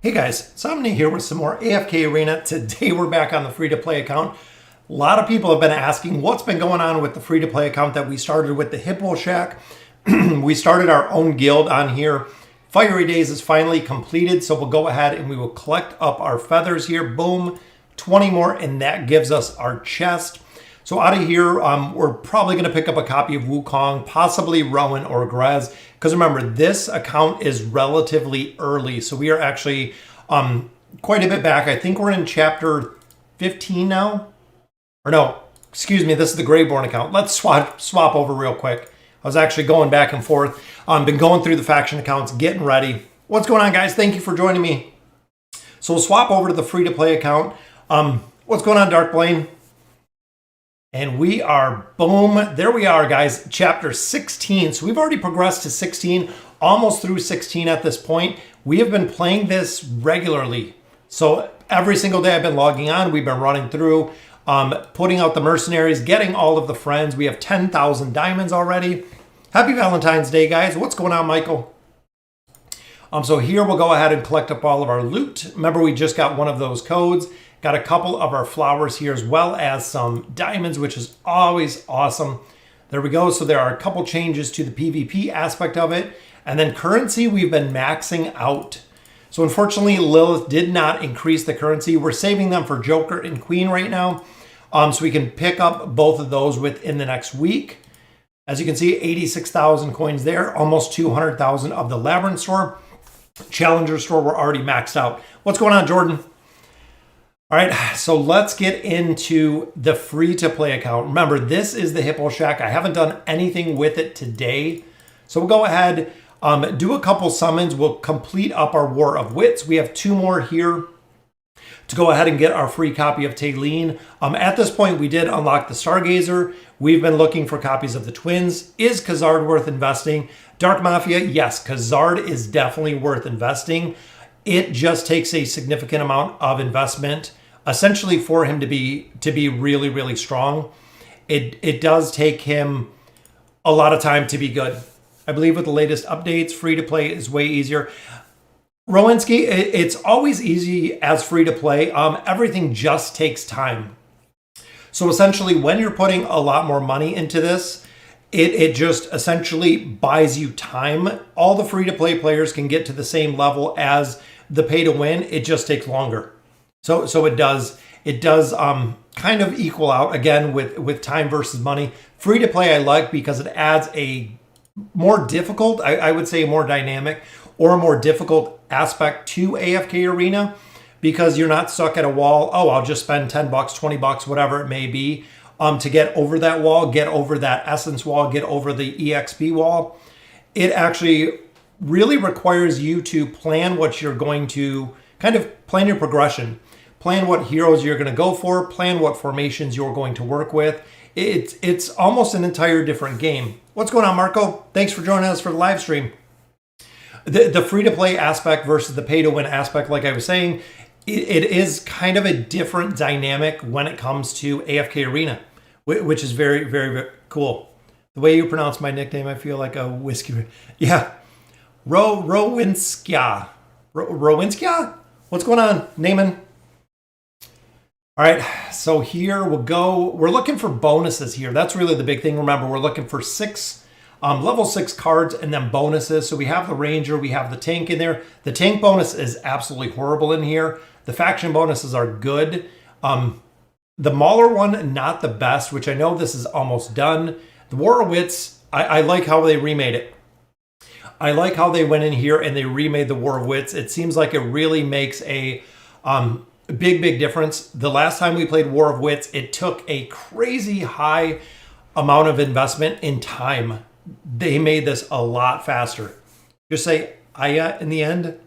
Hey guys, Somni here with some more AFK Arena. Today we're back on the free-to-play account. A lot of people have been asking what's been going on with the free-to-play account that we started with the Hippo Shack. We started our own guild on here. Fiery Days is finally completed, so we'll go ahead and we will collect up our feathers here. Boom, 20 more, and that gives us our chest. So out of here, we're probably going to pick up a copy of Wukong, possibly Rowan or Grez. Because remember, this account is relatively early. So we are actually quite a bit back. I think we're in chapter 15 now. Or no, excuse me, this is the Greyborn account. Let's swap over real quick. I was actually going back and forth. Been going through the faction accounts, getting ready. What's going on, guys? Thank you for joining me. So we'll swap over to the free-to-play account. What's going on, Dark Blaine? And we are, boom, there we are, guys, chapter 16. So we've already progressed to 16, almost through 16 at this point. We have been playing this regularly. So every single day I've been logging on. We've been running through, putting out the mercenaries, getting all of the friends. We have 10,000 diamonds already. Happy Valentine's Day, guys. What's going on, Michael? So here we'll go ahead and collect up all of our loot. Remember, we just got one of those codes. Got a couple of our flowers here as well as some diamonds, which is always awesome. There we go. So there are a couple changes to the PvP aspect of it. And then currency, we've been maxing out. So unfortunately, Lilith did not increase the currency. We're saving them for Joker and Queen right now. So we can pick up both of those within the next week. As you can see, 86,000 coins there, almost 200,000 of the Labyrinth store. Challenger store, we're already maxed out. What's going on, Jordan? All right, so let's get into the free-to-play account. Remember, this is the Hippo Shack. I haven't done anything with it today. So we'll go ahead, do a couple summons. We'll complete up our War of Wits. We have 2 more here to go ahead and get our free copy of Taylene. At this point, we did unlock the Stargazer. We've been looking for copies of the Twins. Is Khazard worth investing? Dark Mafia, yes, Khazard is definitely worth investing. It just takes a significant amount of investment, essentially, for him to be really, really strong. It does take him a lot of time to be good. I believe with the latest updates, free to play is way easier. Rowinsky, it's always easy as free to play. Everything just takes time. So essentially, when you're putting a lot more money into this, it just essentially buys you time. All the free to play players can get to the same level as the pay to win. It just takes longer. So it does kind of equal out again with time versus money. Free to play I like because it adds a more difficult, I would say more dynamic or a more difficult aspect to AFK Arena, because you're not stuck at a wall. Oh, I'll just spend 10 bucks, 20 bucks, whatever it may be, to get over that wall, get over that essence wall, get over the EXP wall. It actually really requires you to plan what you're going to, kind of plan your progression, plan what heroes you're going to go for, plan what formations you're going to work with. It's almost an entire different game. What's going on, Marco? Thanks for joining us for the live stream. The free-to-play aspect versus the pay-to-win aspect, like I was saying, it is kind of a different dynamic when it comes to AFK Arena, which is very, very, very cool. The way you pronounce my nickname, I feel like a whiskey. Yeah. Rowinskia. Rowinskia? What's going on, Naaman? All right, so here we'll go. We're looking for bonuses here. That's really the big thing. Remember, we're looking for 6 level 6 cards and then bonuses. So we have the Ranger, we have the Tank in there. The Tank bonus is absolutely horrible in here. The faction bonuses are good. The Mauler one, not the best, which I know this is almost done. The War of Wits, I like how they remade it. I like how they went in here and they remade the War of Wits. It seems like it really makes a big difference. The last time we played War of Wits, it took a crazy high amount of investment in time. They made this a lot faster. Just say Aya in the end.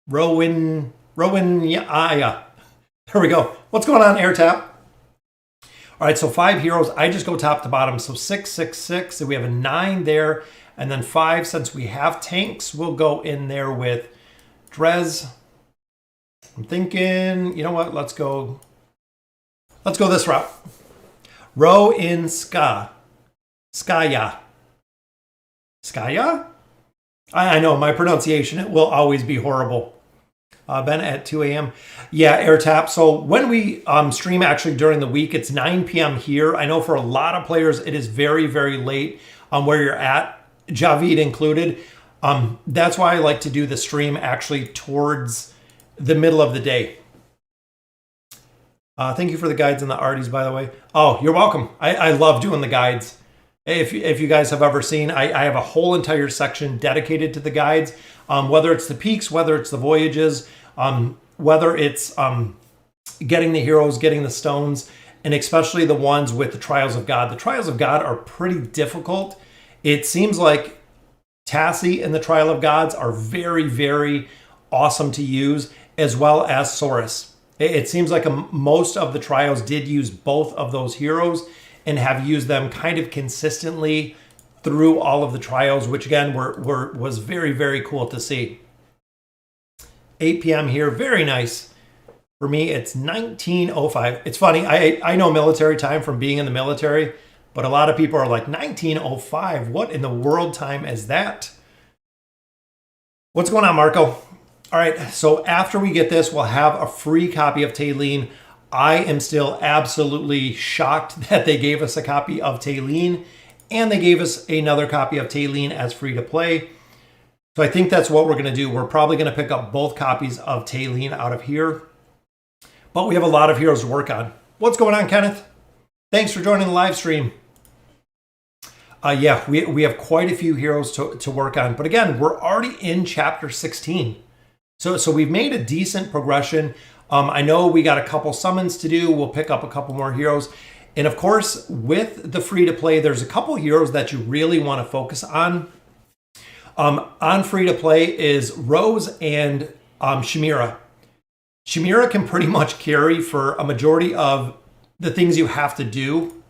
Rowan, Aya. There we go. What's going on, Air Tap? All right, so 5 heroes. I just go top to bottom. So 6, 6, 6. So we have a 9 there. And then 5, since we have tanks, we'll go in there with Drez. I'm thinking, you know what? Let's go this route. Row in Skaya. Skaya? I know, my pronunciation, it will always be horrible. Ben at 2 a.m. Yeah, air tap. So when we stream actually during the week, it's 9 p.m. here. I know for a lot of players, it is very, very late where you're at, Javid included. That's why I like to do the stream actually towards the middle of the day. Thank you for the guides and the arties, by the way. Oh, you're welcome. I love doing the guides. If you guys have ever seen, I have a whole entire section dedicated to the guides, whether it's the peaks, whether it's the voyages, whether it's getting the heroes, getting the stones, and especially the ones with the Trials of God. The Trials of God are pretty difficult. It seems like Tassie and the Trial of Gods are very, very awesome to use, as well as Saurus. It seems like most of the trials did use both of those heroes and have used them kind of consistently through all of the trials, which again was very, very cool to see. 8 p.m. here, very nice. For me, it's 19:05. It's funny, I know military time from being in the military, but a lot of people are like, 19:05, what in the world time is that? What's going on, Marco? All right, so after we get this, we'll have a free copy of Taylene. I am still absolutely shocked that they gave us a copy of Taylene and they gave us another copy of Taylene as free to play. So I think that's what we're gonna do. We're probably gonna pick up both copies of Taylene out of here, but we have a lot of heroes to work on. What's going on, Kenneth? Thanks for joining the live stream. Yeah, we have quite a few heroes to work on, but again, we're already in chapter 16. So we've made a decent progression. I know we got a couple summons to do. We'll pick up a couple more heroes. And of course, with the free to play, there's a couple heroes that you really want to focus on. On free to play is Rose and Chimera. Chimera can pretty much carry for a majority of the things you have to do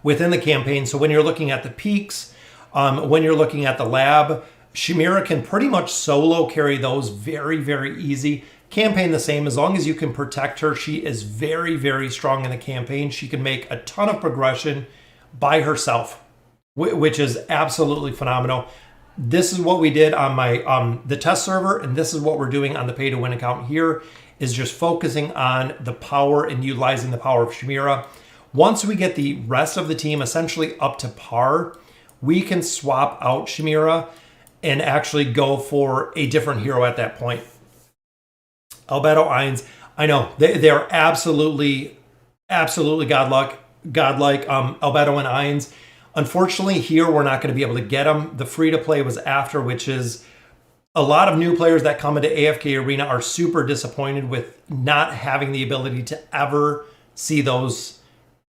within the campaign. So when you're looking at the peaks, when you're looking at the lab, Chimera can pretty much solo carry those very, very easy. Campaign the same, as long as you can protect her. She is very, very strong in the campaign. She can make a ton of progression by herself, which is absolutely phenomenal. This is what we did on my the test server, and this is what we're doing on the pay to win account here, is just focusing on the power and utilizing the power of Chimera. Once we get the rest of the team essentially up to par, we can swap out Chimera and actually go for a different hero at that point. Albedo Ainz, I know, they are absolutely godlike, Albedo and Ainz. Unfortunately, here we're not going to be able to get them. The free-to-play was after, which is a lot of new players that come into AFK Arena are super disappointed with not having the ability to ever see those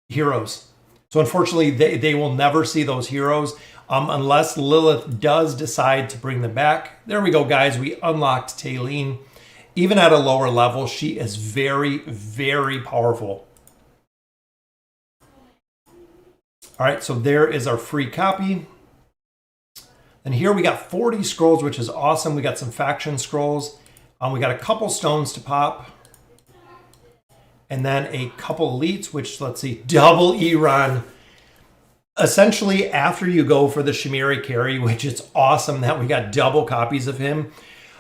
heroes. So unfortunately, they will never see those heroes. Unless Lilith does decide to bring them back. There we go, guys. We unlocked Taylene. Even at a lower level, she is very, very powerful. All right, so there is our free copy. And here we got 40 scrolls, which is awesome. We got some faction scrolls. We got a couple stones to pop. And then a couple elites, which, let's see, double Iran. Essentially, after you go for the Chimera carry, which is awesome that we got double copies of him,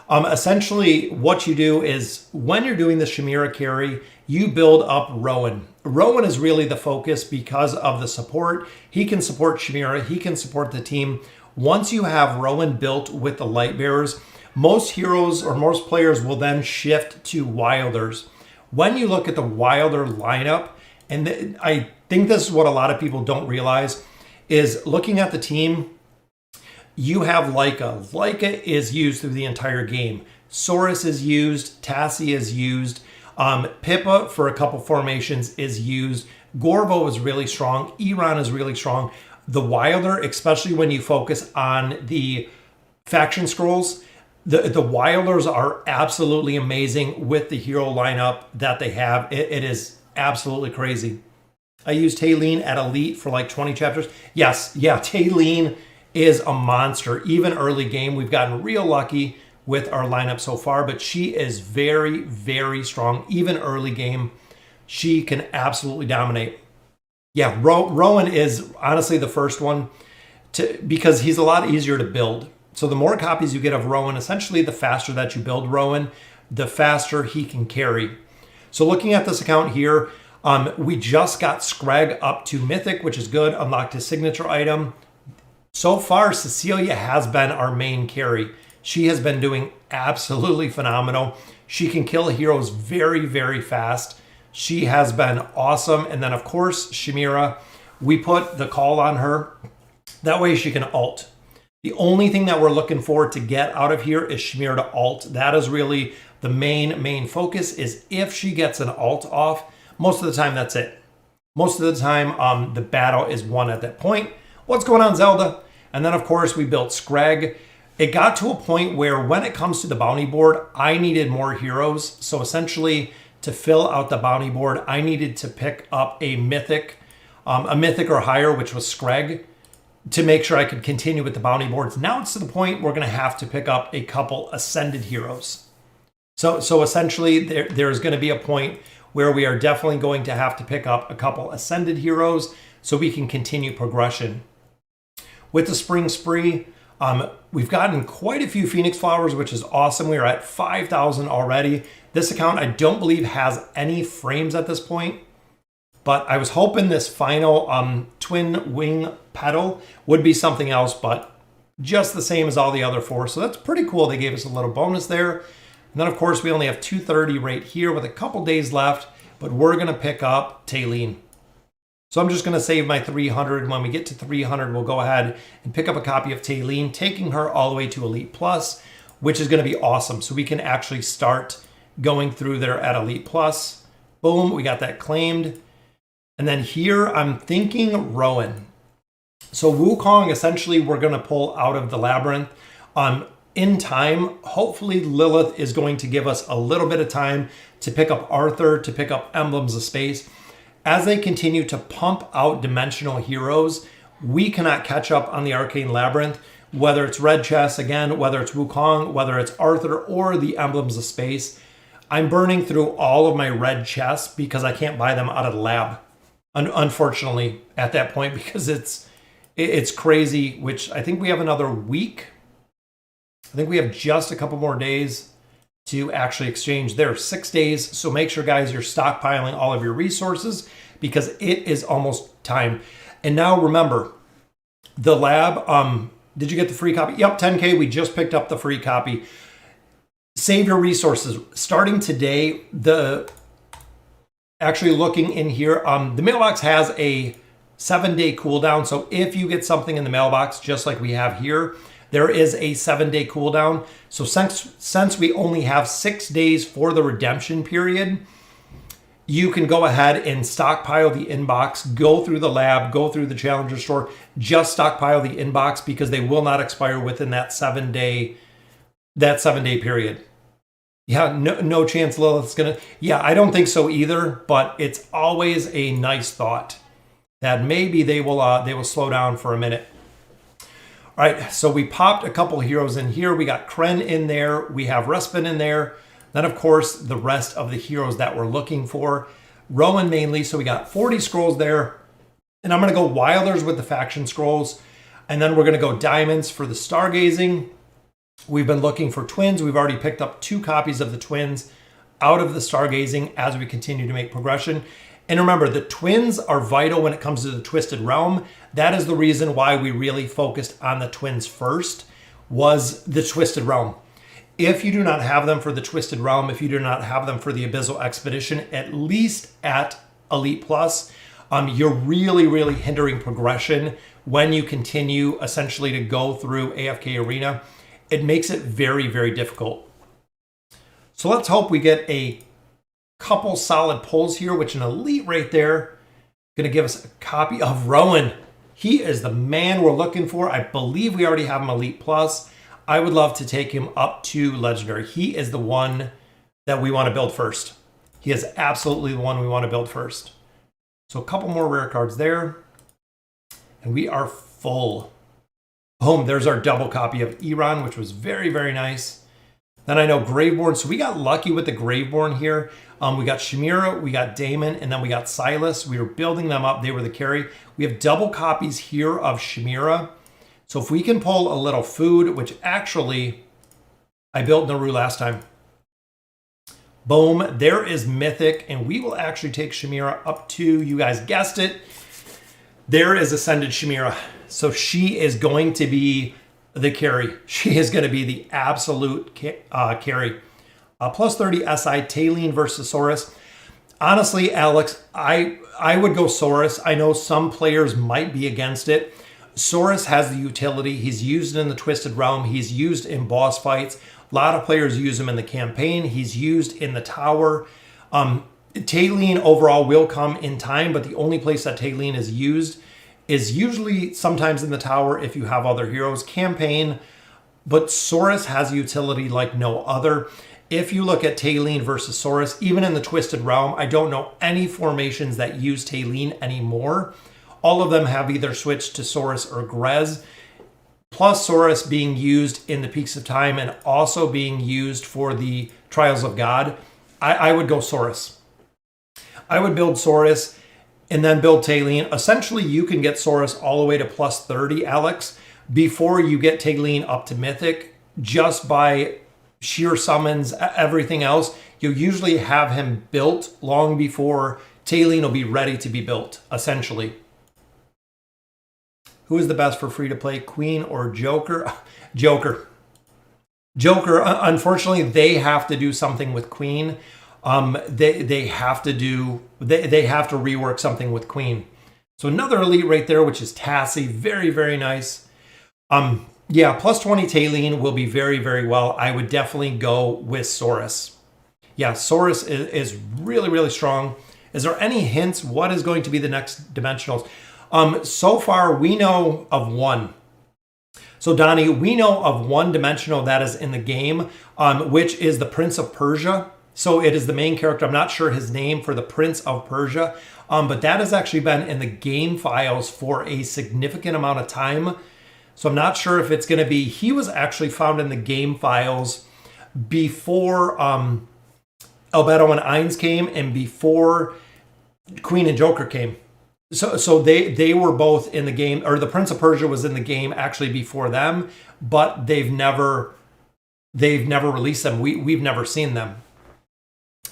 essentially what you do is when you're doing the Chimera carry, you build up Rowan. Rowan is really the focus because of the support. He can support Chimera, he can support the team. Once you have Rowan built with the Light Bearers, most heroes or most players will then shift to Wilders. When you look at the Wilder lineup, and I think this is what a lot of people don't realize, is looking at the team, you have Leica. Leica is used through the entire game. Saurus is used, Tassie is used, Pippa for a couple formations is used, Gorbo is really strong, Iran is really strong. The Wilder, especially when you focus on the faction scrolls, the Wilders are absolutely amazing with the hero lineup that they have. It is absolutely crazy. I used Taylene at Elite for like 20 chapters. Yes, yeah, Taylene is a monster. Even early game, we've gotten real lucky with our lineup so far, but she is very, very strong. Even early game, she can absolutely dominate. Yeah, Rowan is honestly the first one because he's a lot easier to build. So the more copies you get of Rowan, essentially the faster that you build Rowan, the faster he can carry. So looking at this account here, we just got Scrag up to Mythic, which is good, unlocked his signature item. So far, Cecilia has been our main carry. She has been doing absolutely phenomenal. She can kill heroes very, very fast. She has been awesome. And then, of course, Chimera, we put the call on her. That way she can ult. The only thing that we're looking for to get out of here is Chimera to ult. That is really the main focus, is if she gets an ult off. Most of the time, that's it. Most of the time, the battle is won at that point. What's going on, Zelda? And then, of course, we built Scrag. It got to a point where when it comes to the bounty board, I needed more heroes. So essentially, to fill out the bounty board, I needed to pick up a mythic or higher, which was Scrag, to make sure I could continue with the bounty boards. Now it's to the point we're going to have to pick up a couple ascended heroes. So essentially, there's going to be a point where we are definitely going to have to pick up a couple ascended heroes so we can continue progression. With the Spring Spree, we've gotten quite a few Phoenix Flowers, which is awesome. We are at 5,000 already. This account, I don't believe, has any frames at this point, but I was hoping this final Twin Wing Petal would be something else, but just the same as all the other four. So that's pretty cool. They gave us a little bonus there. And then, of course, we only have 230 right here with a couple days left, but we're going to pick up Taylene. So I'm just going to save my 300. When we get to 300, we'll go ahead and pick up a copy of Taylene, taking her all the way to Elite Plus, which is going to be awesome. So we can actually start going through there at Elite Plus. Boom, we got that claimed. And then here, I'm thinking Rowan. So Wukong, essentially, we're going to pull out of the Labyrinth. In time, hopefully Lilith is going to give us a little bit of time to pick up Arthur, to pick up Emblems of Space. As they continue to pump out dimensional heroes, we cannot catch up on the Arcane Labyrinth, whether it's Red Chest, again, whether it's Wukong, whether it's Arthur, or the Emblems of Space. I'm burning through all of my red chests because I can't buy them out of the lab, unfortunately, at that point, because it's crazy, which I think we have another week. I think we have just a couple more days to actually exchange. There are 6 days, so make sure, guys, you're stockpiling all of your resources because it is almost time. And now remember, the lab, did you get the free copy? Yep, 10K, we just picked up the free copy. Save your resources. Starting today, actually looking in here, the mailbox has a 7-day cooldown. So if you get something in the mailbox, just like we have here, there is a 7-day cooldown. So since we only have 6 days for the redemption period, you can go ahead and stockpile the inbox, go through the lab, go through the Challenger store, just stockpile the inbox because they will not expire within that 7-day period. Yeah, no chance Lilith's gonna. Yeah, I don't think so either, but it's always a nice thought that maybe they will slow down for a minute. All right, so we popped a couple heroes in here. We got Kren in there. We have Respin in there. Then, of course, the rest of the heroes that we're looking for. Rowan mainly, so we got 40 scrolls there. And I'm going to go Wilders with the faction scrolls. And then we're going to go Diamonds for the Stargazing. We've been looking for Twins. We've already picked up 2 copies of the Twins out of the Stargazing as we continue to make progression. And remember, the Twins are vital when it comes to the Twisted Realm. That is the reason why we really focused on the Twins first, was the Twisted Realm. If you do not have them for the Twisted Realm, if you do not have them for the Abyssal Expedition, at least at Elite Plus, you're really hindering progression when you continue essentially to go through AFK Arena. It makes it very difficult. So let's hope we get a couple solid pulls here, which an Elite right there, going to give us a copy of Rowan. He is the man we're looking for. I believe we already have him Elite Plus. I would love to take him up to Legendary. He is the one that we want to build first. He is absolutely the one we want to build first. So a couple more rare cards there. And we are full. Boom, there's our double copy of Iran, which was very nice. Then I know Graveborn. So we got lucky with the Graveborn here. We got Chimera, we got Damon, and then we got Silas. We were building them up. They were the carry. We have double copies here of Chimera. So if we can pull a little food, which actually I built Naru last time. Boom, there is Mythic, and we will actually take Chimera up to, you guys guessed it, there is Ascended Chimera. So she is going to be the carry. She is going to be the absolute carry. Plus 30 SI, Tailene versus Saurus. Honestly, Alex, I would go Saurus. I know some players might be against it. Saurus has the utility. He's used in the Twisted Realm. He's used in boss fights. A lot of players use him in the campaign. He's used in the tower. Tailene overall will come in time, but the only place that Tailene is used is usually sometimes in the tower if you have other heroes. Campaign, but Saurus has utility like no other. If you look at Tailene versus Saurus, even in the Twisted Realm, I don't know any formations that use Tailene anymore. All of them have either switched to Saurus or Grez, plus Saurus being used in the Peaks of Time and also being used for the Trials of God. I would go Saurus. I would build Saurus and then build Tailene. Essentially, you can get Saurus all the way to plus 30, Alex, before you get Tailene up to Mythic, just by sheer summons, everything else. You'll usually have him built long before Tailene will be ready to be built, essentially. Who is the best for free-to-play, Queen or Joker? Joker. Joker, unfortunately, they have to do something with Queen. They have to rework something with Queen. So another elite right there, which is Tassie. Very, very nice. Yeah, plus 20 Tailene will be very, very well. I would definitely go with Saurus. Yeah, Saurus is really, really strong. Is there any hints what is going to be the next dimensionals? So far, we know of one. So, Donnie, we know of one dimensional that is in the game, which is the Prince of Persia. So it is the main character. I'm not sure his name for the Prince of Persia, but that has actually been in the game files for a significant amount of time. So I'm not sure if it's going to be... He was actually found in the game files before Albedo and Ainz came and before Queen and Joker came. So they were both in the game, or the Prince of Persia was in the game actually before them, but they've never released them. We've never seen them.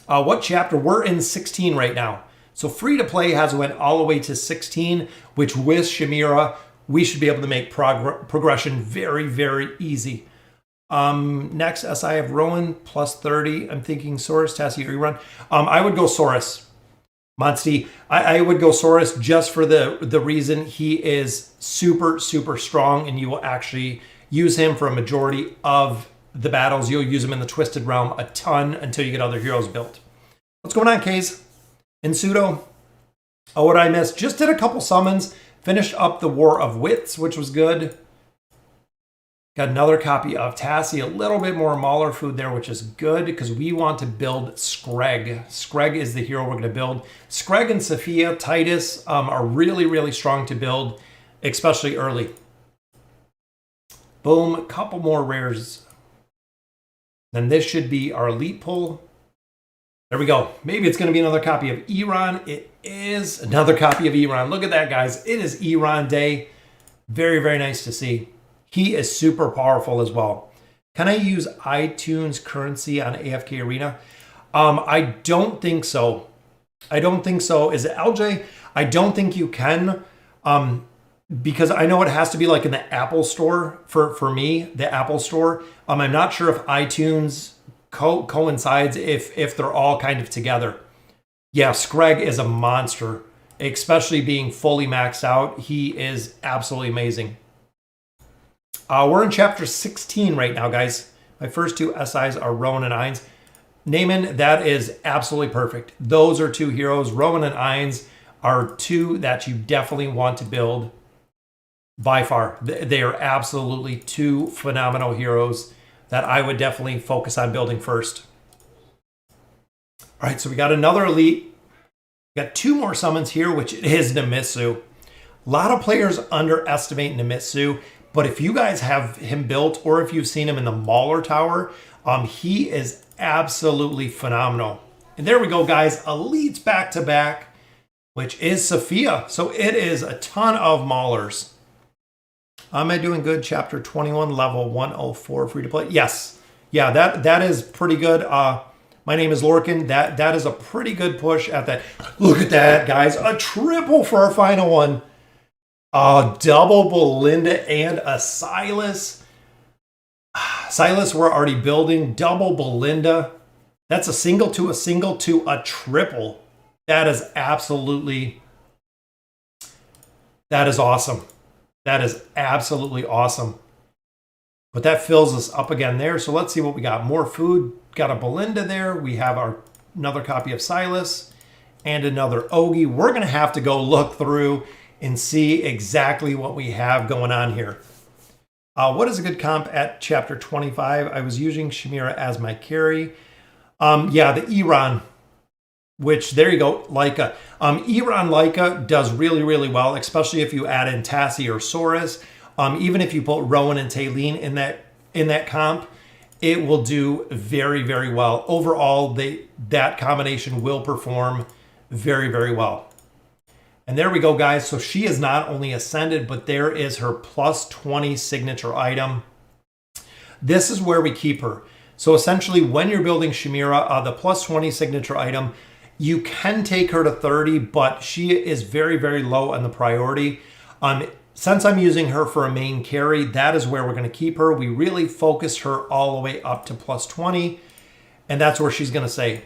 What chapter? We're in 16 right now. So free to play has went all the way to 16, which with Chimera, we should be able to make progression very, very easy. Next, SI have Rowan, plus 30. I'm thinking Saurus, Tassie, rerun. I would go Saurus. Monsty, I would go Saurus just for the reason he is super, super strong, and you will actually use him for a majority of the battles. You'll use him in the Twisted Realm a ton until you get other heroes built. What's going on, Kays? In Pseudo? Oh, what did I miss? Just did a couple summons. Finished up the War of Wits, which was good. Got another copy of Tassie, a little bit more Mauler food there, which is good because we want to build Screg. Screg is the hero we're going to build. Screg and Sophia, Titus are really, really strong to build, especially early. Boom, a couple more rares. Then this should be our elite pull. There we go. Maybe it's going to be another copy of Iran. It is another copy of Iran. Look at that, guys. It is Iran Day. Very, very nice to see. He is super powerful as well. Can I use iTunes currency on AFK Arena? I don't think so. I don't think so. Is it LJ? I don't think you can, because I know it has to be like in the Apple Store for me, the Apple Store. I'm not sure if iTunes coincides if they're all kind of together. Yeah, Screg is a monster, especially being fully maxed out. He is absolutely amazing. We're in chapter 16 right now, guys. My first two SIs are Rowan and Ainz. Naaman, that is absolutely perfect. Those are two heroes. Rowan and Ainz are two that you definitely want to build by far. They are absolutely two phenomenal heroes that I would definitely focus on building first. All right, so we got another elite. We got two more summons here, which is Nemitsu. A lot of players underestimate Nemitsu. But if you guys have him built, or if you've seen him in the Mauler Tower, he is absolutely phenomenal. And there we go, guys. Elites back to back, which is Sophia. So it is a ton of Maulers. Am I doing good? Chapter 21, level 104, free to play. Yes. Yeah, that is pretty good. My name is Lorcan. That is a pretty good push at that. Look at that, guys. A triple for our final one. A double Belinda and a Silas. Silas we're already building. Double Belinda. That's a single to a triple. That is absolutely... That is awesome. That is absolutely awesome. But that fills us up again there. So let's see what we got. More food. Got a Belinda there. We have another copy of Silas and another Ogie. We're going to have to go look through and see exactly what we have going on here. What is a good comp at chapter 25? I was using Chimera as my carry. Yeah, the Iran, which there you go, Leica. Iran Leica does really, really well, especially if you add in Tassie or Saurus. Even if you put Rowan and Taylene in that comp, it will do very, very well. Overall, that combination will perform very, very well. And there we go, guys. So she is not only ascended, but there is her plus 20 signature item. This is where we keep her. So essentially, when you're building Chimera, the plus 20 signature item, you can take her to 30, but she is very, very low on the priority. Since I'm using her for a main carry, that is where we're going to keep her. We really focused her all the way up to plus 20, and that's where she's going to stay.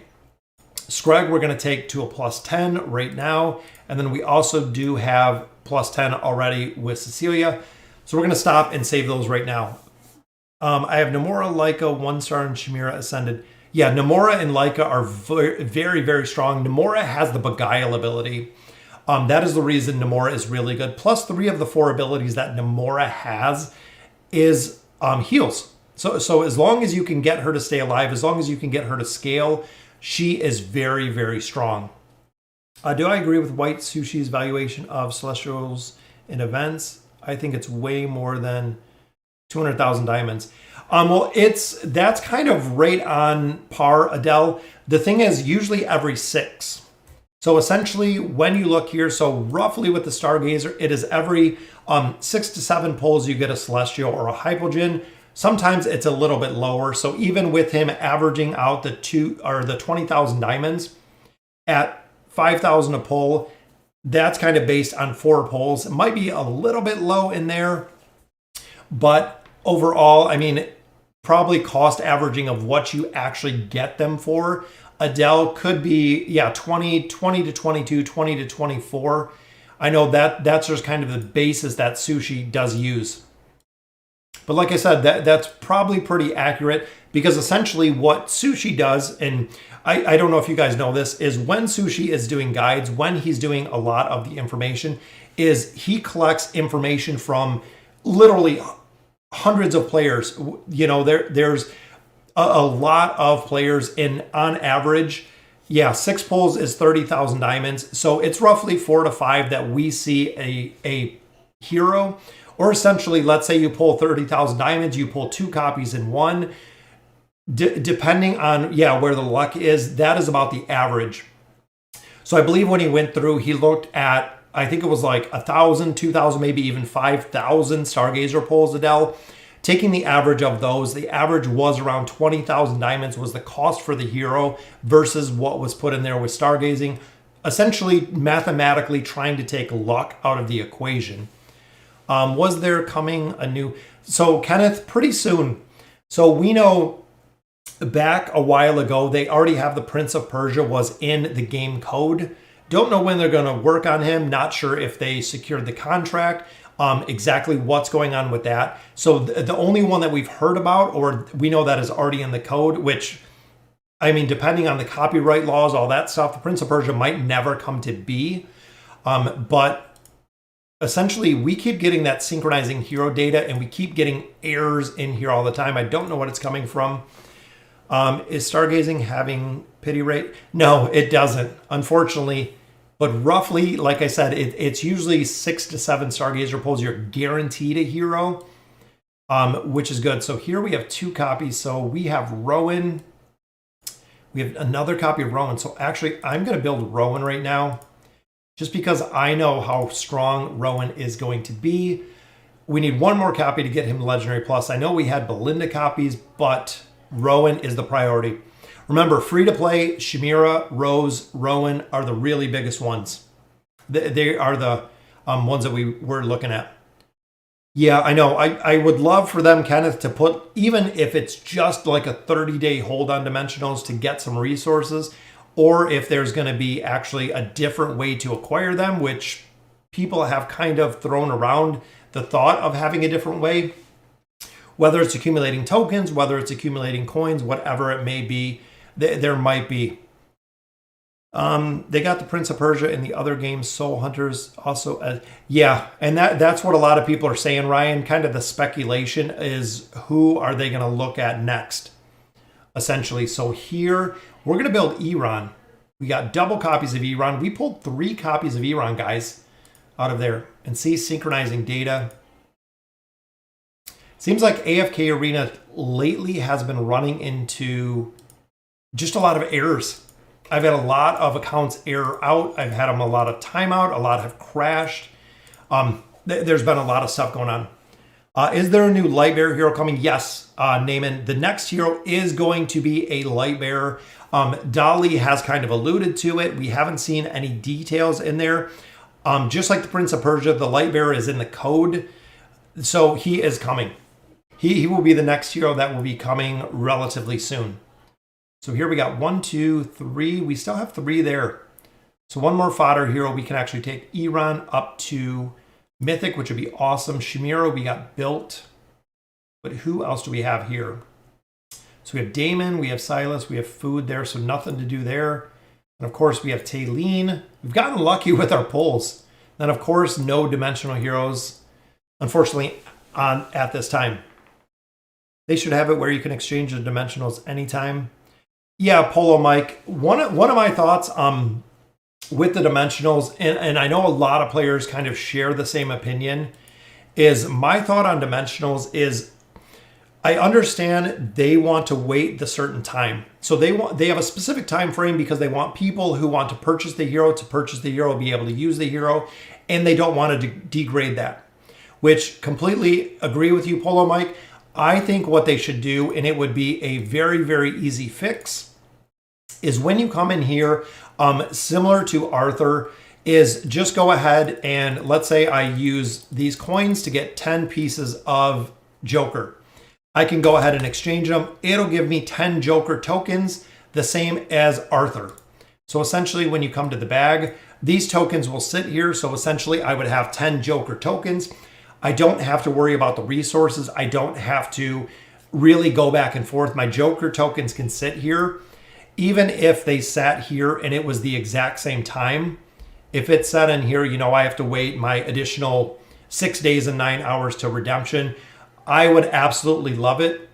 Screg, we're going to take to a plus 10 right now, and then we also do have plus 10 already with Cecilia. So we're going to stop and save those right now. I have Namora, Leica, 1-star, and Chimera ascended. Yeah, Namora and Leica are very, very strong. Namora has the Beguile ability. That is the reason Namora is really good. Plus 3 of the 4 abilities that Namora has is heals. So as long as you can get her to stay alive, as long as you can get her to scale, she is very, very strong. Do I agree with White Sushi's valuation of Celestials in events? I think it's way more than 200,000 diamonds. Well, that's kind of right on par, Adele. The thing is, usually every 6. So essentially, when you look here, so roughly with the Stargazer, it is every 6 to 7 pulls you get a Celestial or a Hypogean. Sometimes it's a little bit lower. So even with him averaging out the 20,000 diamonds at 5,000 a pull, that's kind of based on 4 pulls. It might be a little bit low in there, but overall, I mean, probably cost averaging of what you actually get them for. Adele could be, yeah, 20 to 22, 20 to 24. I know that's just kind of the basis that Sushi does use. But like I said, that's probably pretty accurate, because essentially what Sushi does, and I don't know if you guys know this, is when Sushi is doing guides, when he's doing a lot of the information, is he collects information from literally hundreds of players. You know, there's a lot of players, in on average, yeah, 6 pulls is 30,000 diamonds. So it's roughly 4 to 5 that we see a hero. Or essentially, let's say you pull 30,000 diamonds, you pull 2 copies in one. Depending on, yeah, where the luck is, that is about the average. So I believe when he went through, he looked at, I think it was like 1,000, 2,000, maybe even 5,000 Stargazer pulls, Adele. Taking the average of those, the average was around 20,000 diamonds was the cost for the hero versus what was put in there with Stargazing. Essentially, mathematically trying to take luck out of the equation. Was there coming a new... So, Kenneth, pretty soon. So, we know back a while ago, they already have the Prince of Persia was in the game code. Don't know when they're going to work on him. Not sure if they secured the contract. Exactly what's going on with that. So the only one that we've heard about, or we know that is already in the code, which, I mean, depending on the copyright laws, all that stuff, the Prince of Persia might never come to be. But essentially, we keep getting that synchronizing hero data, and we keep getting errors in here all the time. I don't know what it's coming from. Is Stargazing having pity rate? No, it doesn't, unfortunately. But roughly, like I said, it's usually 6 to 7 Stargazer pulls. You're guaranteed a hero, which is good. So here we have 2 copies. So we have Rowan. We have another copy of Rowan. So actually, I'm going to build Rowan right now, just because I know how strong Rowan is going to be. We need 1 more copy to get him Legendary Plus. I know we had Belinda copies, but Rowan is the priority. Remember, free-to-play, Chimera, Rose, Rowan are the really biggest ones. They are the ones that we were looking at. Yeah, I know. I would love for them, Kenneth, to put, even if it's just like a 30-day hold on dimensionals to get some resources, or if there's going to be actually a different way to acquire them, which people have kind of thrown around the thought of having a different way, whether it's accumulating tokens, whether it's accumulating coins, whatever it may be, there might be. They got the Prince of Persia in the other games, Soul Hunters also. Yeah, and that's what a lot of people are saying, Ryan. Kind of the speculation is, who are they going to look at next, essentially. So here, we're going to build Iran. We got double copies of Iran. We pulled 3 copies of Iran, guys, out of there. And see, synchronizing data. Seems like AFK Arena lately has been running into just a lot of errors. I've had a lot of accounts error out. I've had them a lot of timeout. A lot have crashed. There's been a lot of stuff going on. Is there a new light bearer hero coming? Yes, Naaman. The next hero is going to be a light bearer. Dolly has kind of alluded to it. We haven't seen any details in there. Just like the Prince of Persia, the light bearer is in the code. So he is coming. He will be the next hero that will be coming relatively soon. So here we got 1, 2, 3. We still have 3 there. So one more fodder hero. We can actually take Iran up to Mythic, which would be awesome. Chimera, we got built. But who else do we have here? So we have Damon, we have Silas, we have food there, so nothing to do there. And of course, we have Taylene. We've gotten lucky with our pulls. Then, of course, no dimensional heroes, unfortunately, at this time. They should have it where you can exchange the dimensionals anytime. Yeah, Polo Mike. One of my thoughts with the dimensionals, and I know a lot of players kind of share the same opinion, is my thought on dimensionals is I understand they want to wait the certain time. So they have a specific time frame because they want people who want to purchase the hero, be able to use the hero, and they don't want to degrade that, which completely agree with you, Polo Mike. I think what they should do, and it would be a very, very easy fix, is when you come in here, similar to Arthur, is just go ahead and let's say I use these coins to get 10 pieces of Joker. I can go ahead and exchange them. It'll give me 10 Joker tokens, the same as Arthur. So essentially when you come to the bag, these tokens will sit here. So essentially I would have 10 Joker tokens. I don't have to worry about the resources. I don't have to really go back and forth. My Joker tokens can sit here. Even if they sat here and it was the exact same time, if it sat in here, I have to wait my additional 6 days and 9 hours to redemption. I would absolutely love it.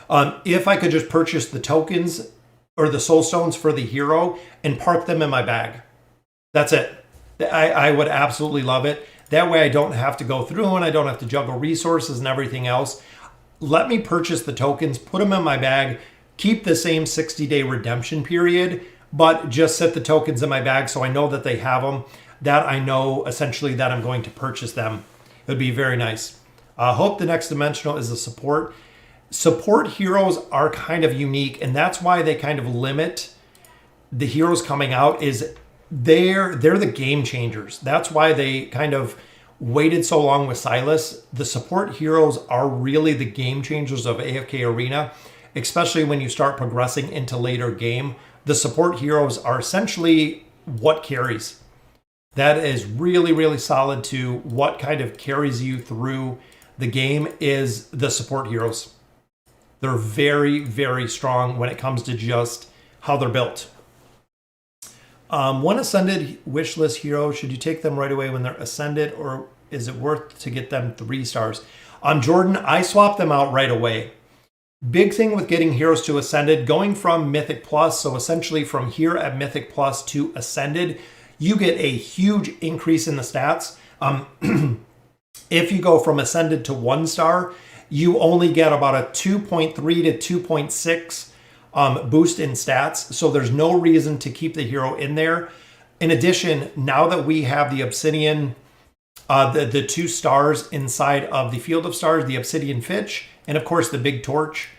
If I could just purchase the tokens or the soul stones for the hero and park them in my bag. That's it. I would absolutely love it. That way I don't have to go through and I don't have to juggle resources and everything else. Let me purchase the tokens, put them in my bag, keep the same 60-day redemption period, but just set the tokens in my bag so I know that they have them, that I know essentially that I'm going to purchase them. It would be very nice. Hope the next dimensional is a support. Support heroes are kind of unique, and that's why they kind of limit the heroes coming out, is they're the game changers. That's why they kind of waited so long with Silas. The support heroes are really the game changers of AFK Arena, especially when you start progressing into later game. The support heroes are essentially what carries. That is really, really solid to what kind of carries you through the game is the support heroes. They're very, very strong when it comes to just how they're built. One ascended wish list hero, should you take them right away when they're ascended, or is it worth to get them 3 stars? Jordan, I swap them out right away. Big thing with getting heroes to Ascended, going from Mythic Plus, so essentially from here at Mythic Plus to Ascended, you get a huge increase in the stats. If you go from Ascended to 1 star, you only get about a 2.3 to 2.6 boost in stats, so there's no reason to keep the hero in there. In addition, now that we have the Obsidian, the 2 stars inside of the Field of Stars, the Obsidian Fitch, and of course the Big Torch,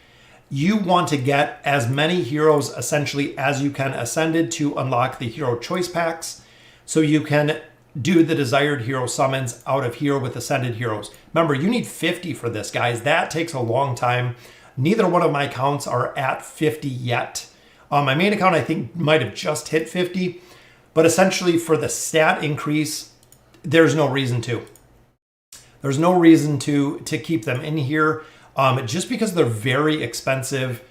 you want to get as many heroes essentially as you can ascended to unlock the hero choice packs, so you can do the desired hero summons out of here with ascended heroes. Remember, you need 50 for this, guys. That takes a long time. Neither one of my accounts are at 50 yet. My main account, I think, might have just hit 50, but essentially for the stat increase, there's no reason to. There's no reason to keep them in here, just because they're very expensive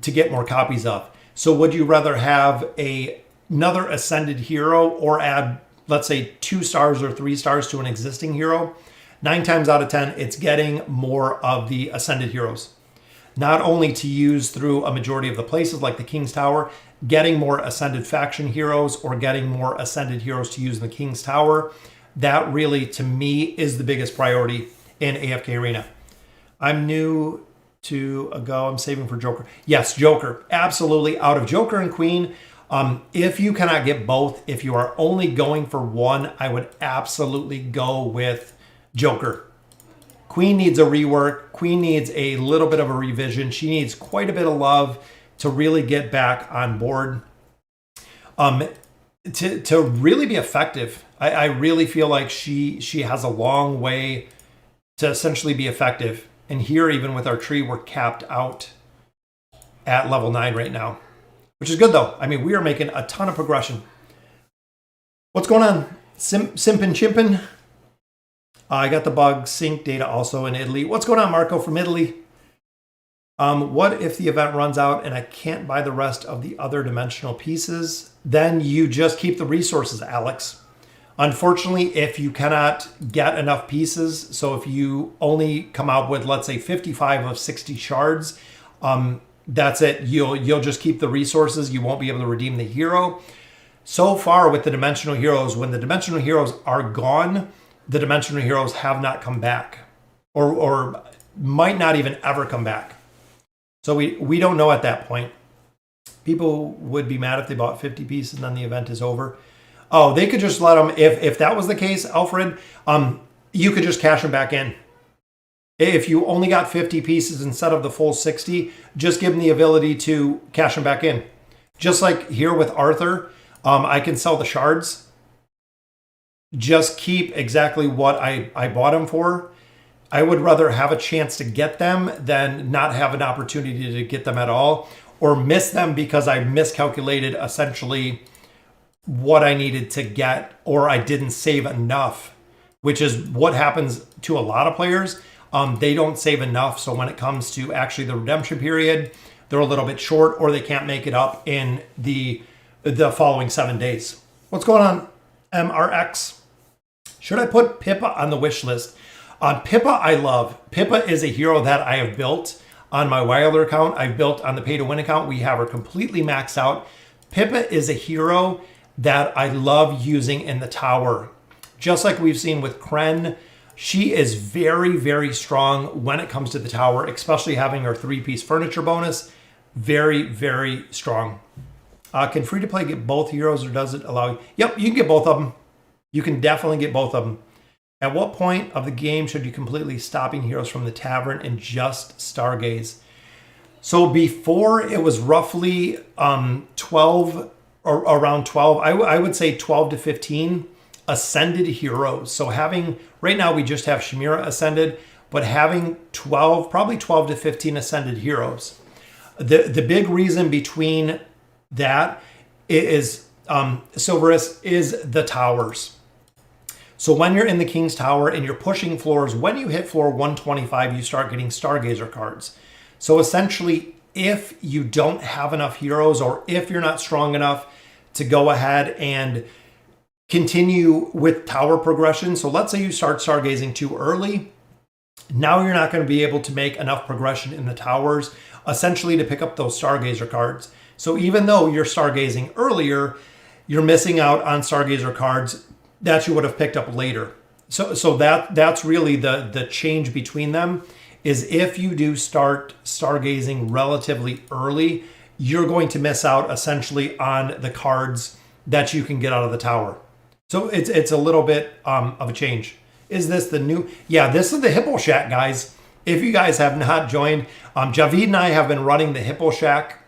to get more copies of. So would you rather have another ascended hero or add, let's say, 2 stars or 3 stars to an existing hero? 9 times out of 10, it's getting more of the ascended heroes. Not only to use through a majority of the places like the King's Tower, getting more ascended faction heroes or getting more ascended heroes to use in the King's Tower. That really, to me, is the biggest priority in AFK Arena. I'm new to a go. I'm saving for Joker. Yes, Joker. Absolutely. Out of Joker and Queen, if you cannot get both, if you are only going for one, I would absolutely go with Joker. Queen needs a rework. Queen needs a little bit of a revision. She needs quite a bit of love to really get back on board. To really be effective, I really feel like she has a long way to essentially be effective. And here, even with our tree, we're capped out at level 9 right now, which is good though. I mean, we are making a ton of progression. What's going on? Simpin' Chimpin'? I got the bug sync data also in Italy. What's going on, Marco from Italy? What if the event runs out and I can't buy the rest of the other dimensional pieces? Then you just keep the resources, Alex. Unfortunately, if you cannot get enough pieces, so if you only come out with, let's say, 55 of 60 shards, that's it. You'll just keep the resources. You won't be able to redeem the hero. So far with the dimensional heroes, when the dimensional heroes are gone, the dimensional heroes have not come back, or might not even ever come back. So we don't know at that point. People would be mad if they bought 50 pieces and then the event is over. Oh, they could just let them, if that was the case, Alfred, you could just cash them back in. If you only got 50 pieces instead of the full 60, just give them the ability to cash them back in. Just like here with Arthur, I can sell the shards. Just keep exactly what I bought them for. I would rather have a chance to get them than not have an opportunity to get them at all, or miss them because I miscalculated essentially what I needed to get, or I didn't save enough, which is what happens to a lot of players. They don't save enough, so when it comes to actually the redemption period, they're a little bit short, or they can't make it up in the following 7 days. What's going on, MRX? Should I put Pippa on the wish list? Pippa, I love. Pippa is a hero that I have built on my Wilder account. I've built on the pay-to-win account. We have her completely maxed out. Pippa is a hero that I love using in the tower. Just like we've seen with Kren, she is very, very strong when it comes to the tower, especially having her 3-piece furniture bonus. Very, very strong. Can free-to-play get both heroes, or does it allow you? Yep, you can get both of them. You can definitely get both of them. At what point of the game should you completely stopping heroes from the tavern and just stargaze? So before, it was roughly 12, or around 12, I would say 12 to 15 ascended heroes. So having, right now we just have Shamira ascended, but having 12, probably 12 to 15 ascended heroes. The big reason between that is, Silverus, is the towers. So when you're in the King's Tower and you're pushing floors, when you hit floor 125, you start getting Stargazer cards. So essentially, if you don't have enough heroes, or if you're not strong enough to go ahead and continue with tower progression. So let's say you start Stargazing too early. Now you're not going to be able to make enough progression in the towers, essentially to pick up those Stargazer cards. So even though you're Stargazing earlier, you're missing out on Stargazer cards that you would have picked up later. So that's really the change between them, is if you do start Stargazing relatively early, you're going to miss out essentially on the cards that you can get out of the tower. So it's a little bit of a change. Is this the new? Yeah, this is the Hippo Shack, guys. If you guys have not joined, Javid and I have been running the Hippo Shack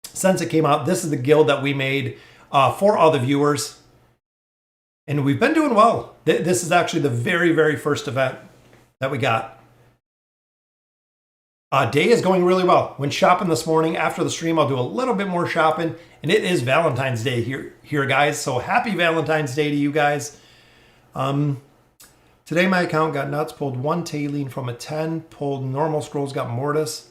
since it came out. This is the guild that we made for all the viewers. And we've been doing well. This is actually the very, very first event that we got. Day is going really well. Went shopping this morning. After the stream, I'll do a little bit more shopping. And it is Valentine's Day here, guys. So happy Valentine's Day to you guys. Today my account got nuts. Pulled 1 Tailene from a 10. Pulled normal scrolls, got Mortis.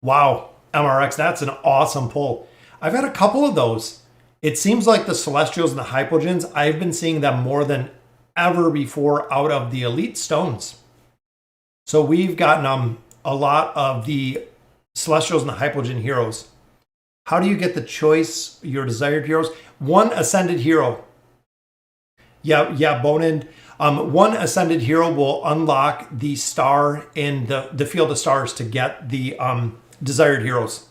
Wow, MRX, that's an awesome pull. I've had a couple of those. It seems like the Celestials and the Hypogens, I've been seeing them more than ever before out of the Elite Stones. So we've gotten a lot of the Celestials and the Hypogen heroes. How do you get the choice, your desired heroes? 1 Ascended hero. Yeah, Bonin. 1 Ascended hero will unlock the star in the Field of Stars to get the desired heroes.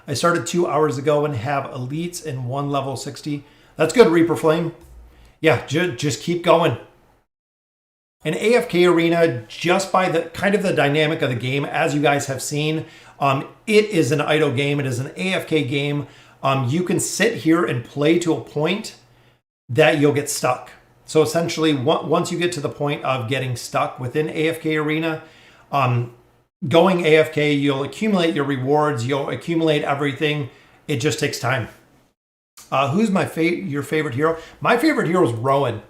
I started 2 hours ago and have elites in 1 level 60. That's good, Reaper Flame. Yeah, just keep going. An AFK arena, just by the kind of the dynamic of the game, as you guys have seen, it is an idle game. It is an AFK game. You can sit here and play to a point that you'll get stuck. So essentially, once you get to the point of getting stuck within AFK arena, going AFK, you'll accumulate your rewards, you'll accumulate everything. It just takes time. Who's your favorite hero? My favorite hero is Rowan.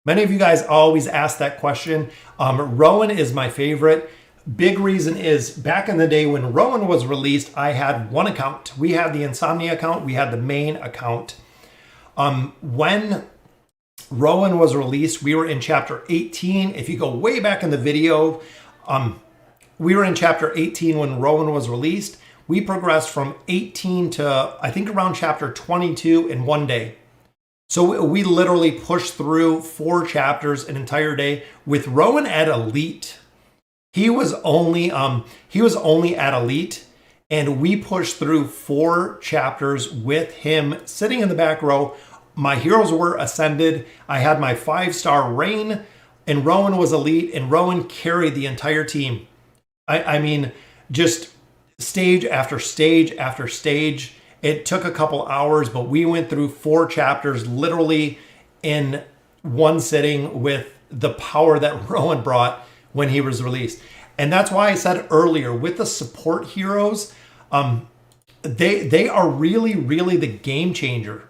Many of you guys always ask that question. Rowan is my favorite. Big reason is back in the day when Rowan was released, I had 1 account. We had the Insomnia account. We had the main account. When Rowan was released, we were in chapter 18. If you go way back in the video, we were in chapter 18 when Rowan was released. We progressed from 18 to, I think, around chapter 22 in 1 day. So we literally pushed through 4 chapters an entire day with Rowan at Elite. He was only at Elite, and we pushed through 4 chapters with him sitting in the back row. My heroes were Ascended. I had my 5-star Rain, and Rowan was Elite, and Rowan carried the entire team. I mean, just stage after stage after stage. It took a couple hours, but we went through 4 chapters literally in 1 sitting with the power that Rowan brought when he was released. And that's why I said earlier, with the support heroes, they are really, really the game changer.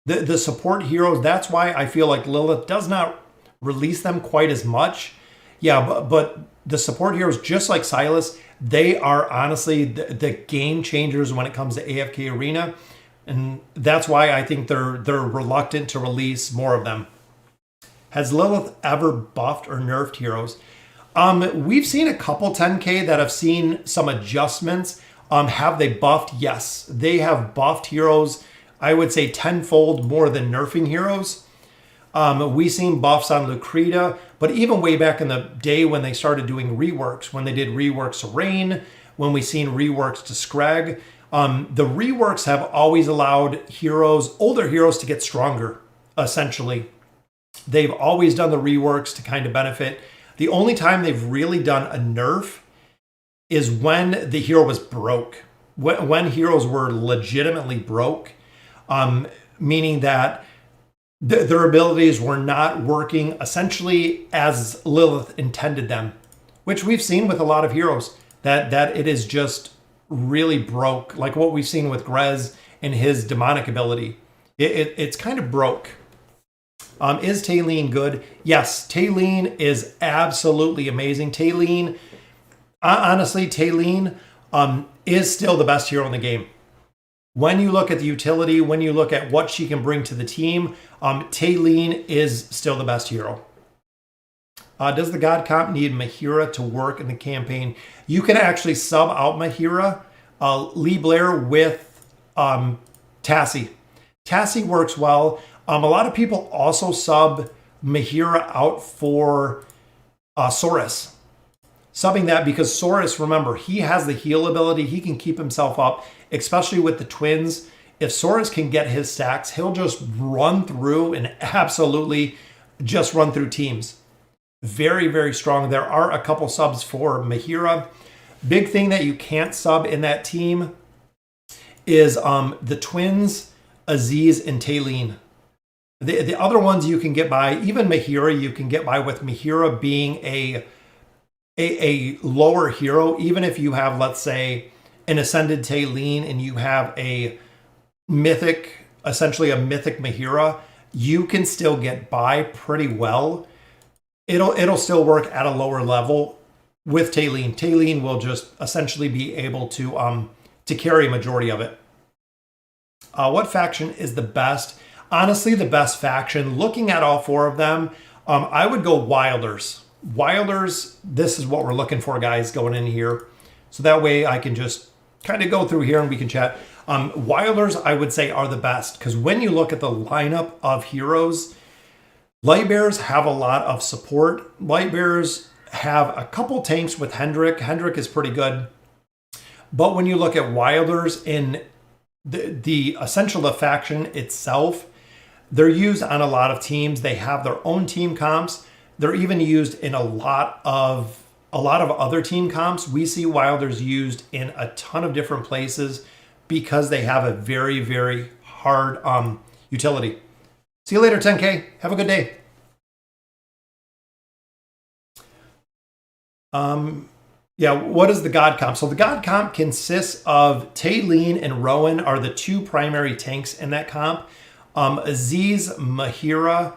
The support heroes, that's why I feel like Lilith does not release them quite as much. Yeah, but the support heroes, just like Silas, they are honestly the game changers when it comes to AFK Arena. And that's why I think they're reluctant to release more of them. Has Lilith ever buffed or nerfed heroes? We've seen a couple 10K that have seen some adjustments. Have they buffed? Yes, they have buffed heroes, I would say 10-fold more than nerfing heroes. We've seen buffs on Lucreta, but even way back in the day when they started doing reworks, when they did reworks to Rain, when we've seen reworks to Scrag, the reworks have always allowed heroes, older heroes, to get stronger, essentially. They've always done the reworks to kind of benefit. The only time they've really done a nerf is when the hero was broke. When heroes were legitimately broke, meaning that their abilities were not working essentially as Lilith intended them, which we've seen with a lot of heroes, that it is just really broke, like what we've seen with Grez and his demonic ability. It's kind of broke. Is Tailene good? Yes, Tailene is absolutely amazing. Tailene, honestly, Tailene is still the best hero in the game. When you look at the utility, when you look at what she can bring to the team, Tailene is still the best hero. Does the God Comp need Mahira to work in the campaign? You can actually sub out Mahira, Lee Blair with Tassie. Tassie works well. A lot of people also sub Mahira out for Saurus. Subbing that because Saurus, remember, he has the heal ability. He can keep himself up, especially with the twins. If Saurus can get his stacks, he'll just run through and absolutely just run through teams. very, very strong. There are a couple subs for Mahira. Big thing that you can't sub in that team is the twins, Aziz and Taylene. The other ones you can get by, even Mahira, you can get by with Mahira being a lower hero. Even if you have, let's say, an Ascended Taylene and you have a mythic, essentially a mythic Mahira, you can still get by pretty well. It'll still work at a lower level with Taylene. Taylene will just essentially be able to carry a majority of it. What faction is the best? Honestly, the best faction, looking at all four of them, I would go Wilders. Wilders, this is what we're looking for, guys, going in here. So that way I can just kind of go through here and we can chat. Wilders, I would say, are the best because when you look at the lineup of heroes, Lightbearers have a lot of support. Lightbearers have a couple tanks with Hendrik. Hendrik is pretty good. But when you look at Wilders in the essential faction itself, they're used on a lot of teams. They have their own team comps. They're even used in a lot of other team comps. We see Wilders used in a ton of different places because they have a very, very hard utility. See you later, 10K. Have a good day. Yeah, what is the God comp? So the God comp consists of Taylene and Rowan are the two primary tanks in that comp. Aziz, Mahira,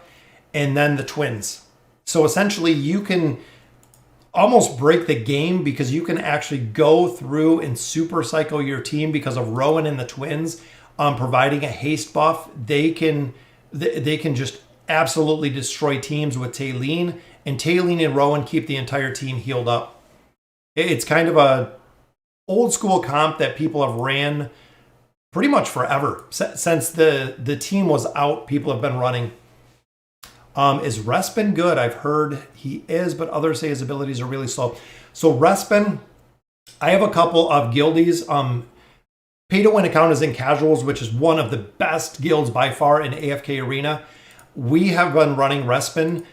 and then the twins. So essentially you can almost break the game because you can actually go through and super cycle your team because of Rowan and the twins providing a haste buff. They can just absolutely destroy teams with Taylene, and Taylene and Rowan keep the entire team healed up. It's kind of a old school comp that people have ran pretty much forever. Since the team was out, people have been running. Is Respin good? I've heard he is, but others say his abilities are really slow. So Respin, I have a couple of guildies. Pay to win account is in casuals, which is one of the best guilds by far in AFK Arena. We have been running Respin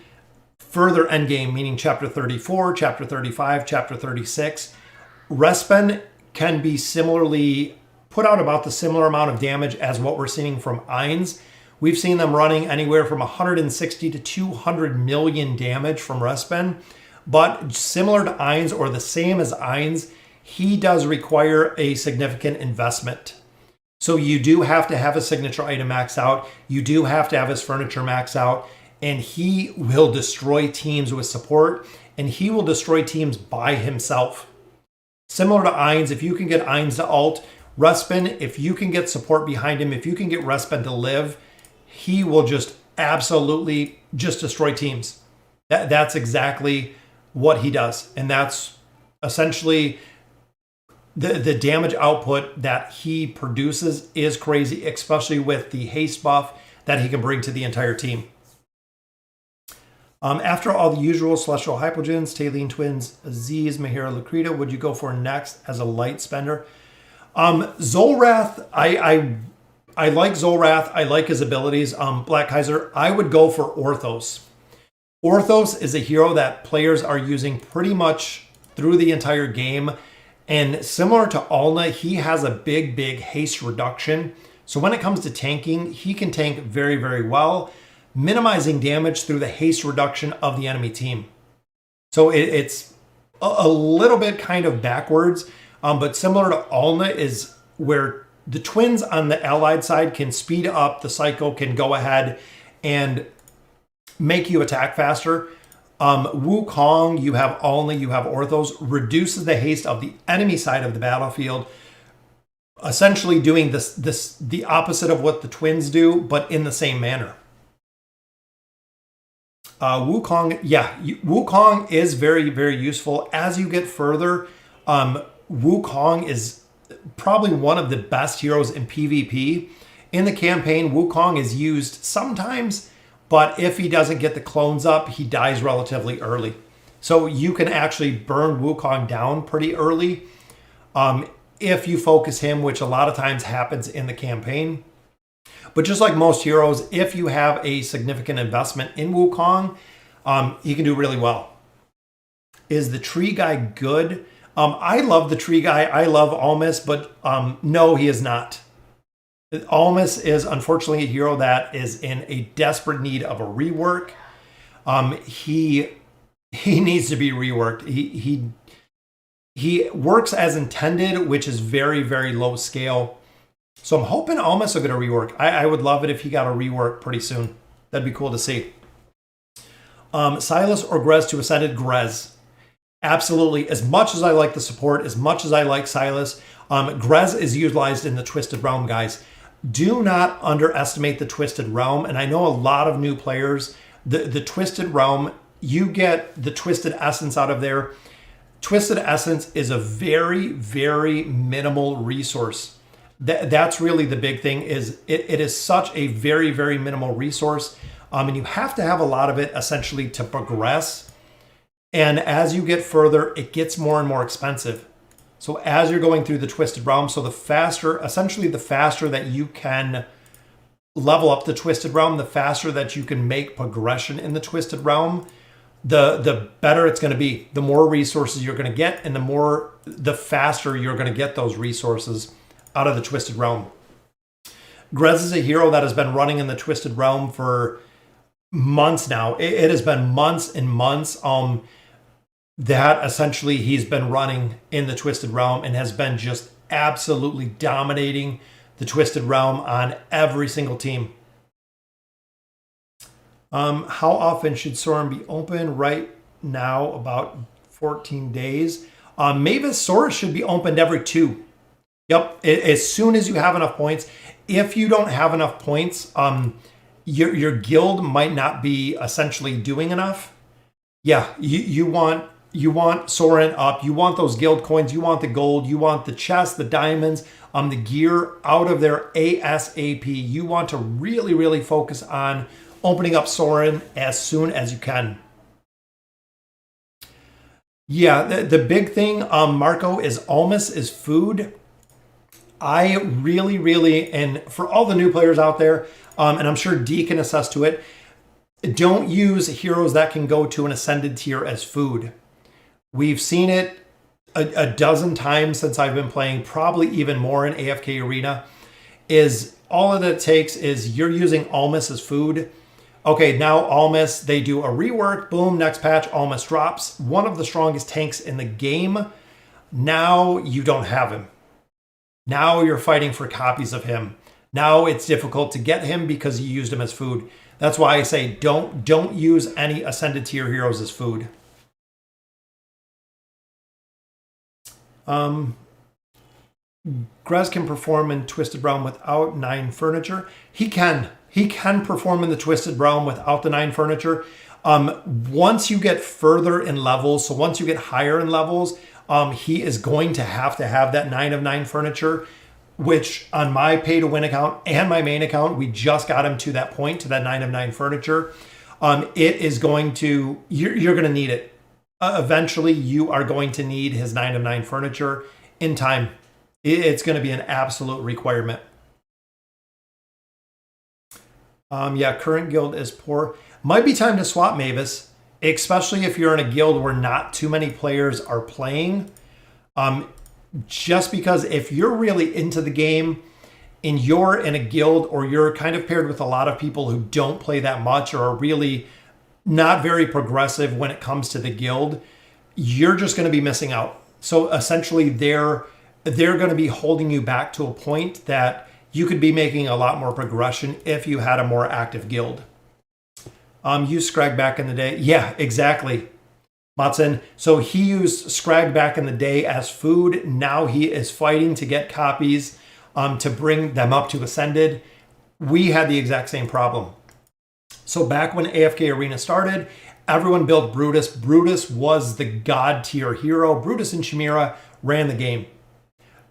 further endgame, meaning chapter 34, chapter 35, chapter 36. Respin can be similarly put out about the similar amount of damage as what we're seeing from Ainz. We've seen them running anywhere from 160 to 200 million damage from Respin. But similar to Ainz, or the same as Ainz, he does require a significant investment. So you do have to have a signature item max out. You do have to have his furniture max out. And he will destroy teams with support. And he will destroy teams by himself. Similar to Ainz, if you can get Ainz to ult, Respin, if you can get support behind him, if you can get Respin to live, he will just absolutely just destroy teams. That's exactly what he does. And that's essentially the damage output that he produces is crazy, especially with the haste buff that he can bring to the entire team. After all the usual Celestial Hypogens, Taylene Twins, Aziz, Mahira, Lucrita, would you go for next as a light spender? Zolrath, I like Zolrath. I like his abilities. Black Kaiser, I would go for Orthos. Orthos is a hero that players are using pretty much through the entire game. And similar to Alna, he has a big haste reduction. So when it comes to tanking, he can tank very, very well, minimizing damage through the haste reduction of the enemy team. So it's a little bit kind of backwards, but similar to Alna is where the twins on the allied side can speed up, the cycle can go ahead and make you attack faster. Wukong, you have Alna, you have Orthos, reduces the haste of the enemy side of the battlefield, essentially doing the opposite of what the twins do, but in the same manner. Wukong, yeah, Wukong is very, very useful. As you get further, Wukong is probably one of the best heroes in PvP. In the campaign, Wukong is used sometimes, but if he doesn't get the clones up, he dies relatively early. So you can actually burn Wukong down pretty early if you focus him, which a lot of times happens in the campaign. But just like most heroes, if you have a significant investment in Wukong, he can do really well. Is the tree guy good? I love the tree guy. I love Almas, but no, he is not. Almas is unfortunately a hero that is in a desperate need of a rework. He needs to be reworked. He works as intended, which is very, very low scale. So I'm hoping Almas will get a rework. I would love it if he got a rework pretty soon. That'd be cool to see. Silas or Grez to Ascended? Grez. Absolutely. As much as I like the support, as much as I like Silas, Grez is utilized in the Twisted Realm, guys. Do not underestimate the Twisted Realm. And I know a lot of new players, the Twisted Realm, you get the Twisted Essence out of there. Twisted Essence is a very, very minimal resource. That's really the big thing. Is it is such a very, very minimal resource. And you have to have a lot of it essentially to progress. And as you get further, it gets more and more expensive. So as you're going through the Twisted Realm, so the faster that you can level up the Twisted Realm, the faster that you can make progression in the Twisted Realm, the better it's going to be. The more resources you're going to get, and the faster you're going to get those resources out of the Twisted Realm. Grez is a hero that has been running in the Twisted Realm for months now. It has been months and months. That essentially he's been running in the Twisted Realm and has been just absolutely dominating the Twisted Realm on every single team. How often should Sorin be open? Right now, about 14 days. Mavis Sorin should be opened every 2. Yep, as soon as you have enough points. If you don't have enough points, your guild might not be essentially doing enough. Yeah, you want Sorin up. You want those guild coins. You want the gold. You want the chests, the diamonds, the gear out of there ASAP. You want to really, really focus on opening up Sorin as soon as you can. Yeah, the big thing, Marco, is Almas is food. I really, really, and for all the new players out there, and I'm sure D can attest to it, don't use heroes that can go to an ascended tier as food. We've seen it a dozen times since I've been playing, probably even more in AFK Arena, is all that it takes is you're using Almas as food. Okay, now Almas, they do a rework, boom, next patch, Almas drops. One of the strongest tanks in the game. Now you don't have him. Now you're fighting for copies of him. Now it's difficult to get him because you used him as food. That's why I say don't use any ascended tier heroes as food. Grez can perform in Twisted Realm without 9 furniture. He can perform in the Twisted Realm without the 9 furniture. Once you get further in levels, so once you get higher in levels, he is going to have that 9 of 9 furniture, which on my pay to win account and my main account, we just got him to that point, to that 9 of 9 furniture. It is going to, you're going to need it. Eventually, you are going to need his 9 of 9 furniture in time. It's going to be an absolute requirement. Yeah, current guild is poor. Might be time to swap Mavis, especially if you're in a guild where not too many players are playing. Just because if you're really into the game and you're in a guild or you're kind of paired with a lot of people who don't play that much or are really not very progressive when it comes to the guild, you're just going to be missing out. So essentially they're going to be holding you back to a point that you could be making a lot more progression if you had a more active guild. Use Scrag back in the day. Yeah, exactly. Matson. So he used Scrag back in the day as food. Now he is fighting to get copies to bring them up to Ascended. We had the exact same problem. So back when AFK Arena started, everyone built Brutus. Brutus was the god tier hero. Brutus and Chimera ran the game.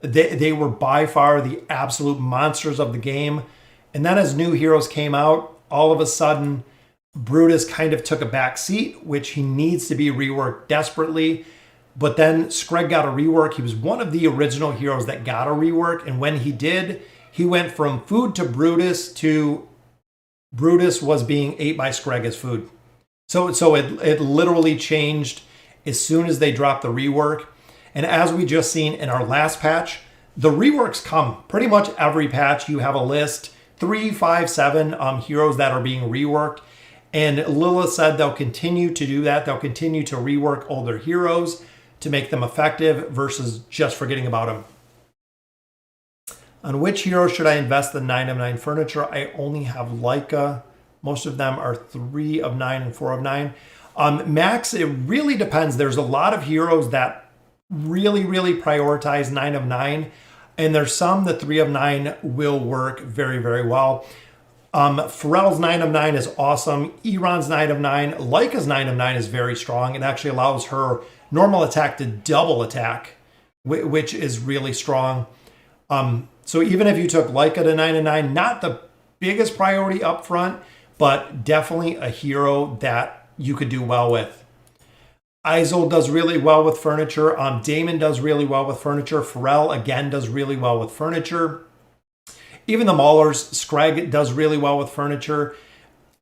They were by far the absolute monsters of the game. And then as new heroes came out, all of a sudden, Brutus kind of took a back seat, which he needs to be reworked desperately. But then Screg got a rework. He was one of the original heroes that got a rework. And when he did, he went from food to Brutus was being ate by Screg as food. So it literally changed as soon as they dropped the rework. And as we just seen in our last patch, the reworks come pretty much every patch. You have a list, 3, 5, 7 heroes that are being reworked. And Lilith said they'll continue to do that. They'll continue to rework older heroes to make them effective versus just forgetting about them. On which hero should I invest the 9 of 9 furniture? I only have Leica. Most of them are 3 of 9 and 4 of 9. Max, it really depends. There's a lot of heroes that really prioritize 9 of 9. And there's some that 3 of 9 will work very well. Pharrell's 9 of 9 is awesome. Iran's 9 of 9. Leica's 9 of 9 is very strong. It actually allows her normal attack to double attack, which is really strong. So even if you took Leica to 9 of 9, not the biggest priority up front, but definitely a hero that you could do well with. Izel does really well with furniture. Damon does really well with furniture. Pharrell, again, does really well with furniture. Even the Maulers, Scrag does really well with furniture.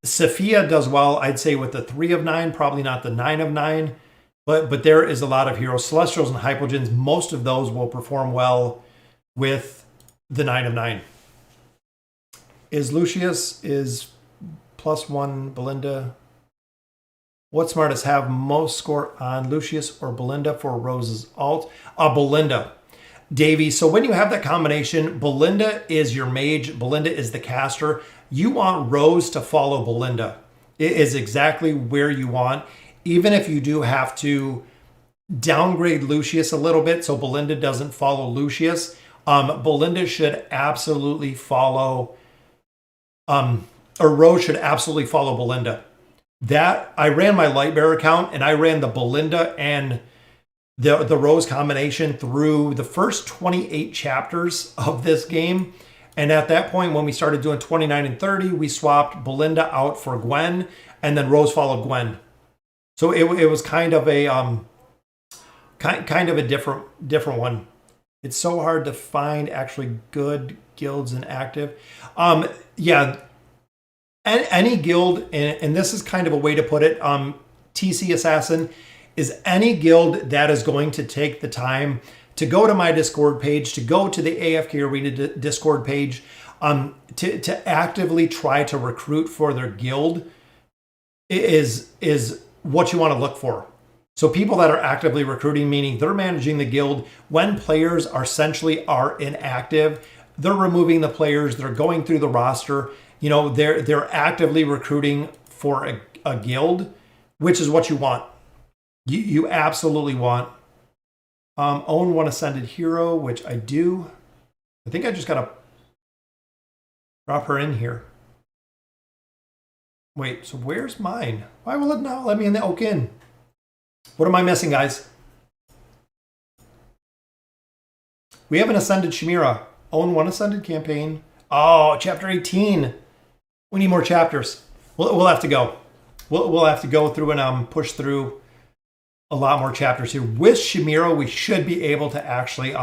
Sophia does well, I'd say, with the 3 of 9, probably not the 9 of 9. But there is a lot of heroes. Celestials and Hypogens, most of those will perform well with the 9 of 9. Lucius is +1 Belinda. What smartest have most score on Lucius or Belinda for Rose's alt? Belinda. Davey, so when you have that combination, Belinda is your mage, Belinda is the caster. You want Rose to follow Belinda. It is exactly where you want. Even if you do have to downgrade Lucius a little bit so Belinda doesn't follow Lucius, Belinda should absolutely follow, or Rose should absolutely follow Belinda. That, I ran my Lightbearer account and I ran the Belinda and the Rose combination through the first 28 chapters of this game. And at that point, when we started doing 29 and 30, we swapped Belinda out for Gwen, and then Rose followed Gwen. So it was kind of a different one. It's so hard to find actually good guilds and active. Yeah, any guild, and this is kind of a way to put it. TC Assassin is any guild that is going to take the time to go to my Discord page, to go to the AFK Arena Discord page, to actively try to recruit for their guild is what you want to look for. So people that are actively recruiting, meaning they're managing the guild when players are essentially inactive, they're removing the players, they're going through the roster, you know, they're actively recruiting for a guild, which is what you want. You absolutely want. Own one ascended hero, which I do. I think I just gotta drop her in here. Wait, so where's mine? Why will it not let me in the Oaken? What am I missing, guys? We have an Ascended Chimera. Own one Ascended campaign. Oh, chapter 18. We need more chapters. We'll have to go. We'll have to go through and push through a lot more chapters here. With Chimera, we should be able to actually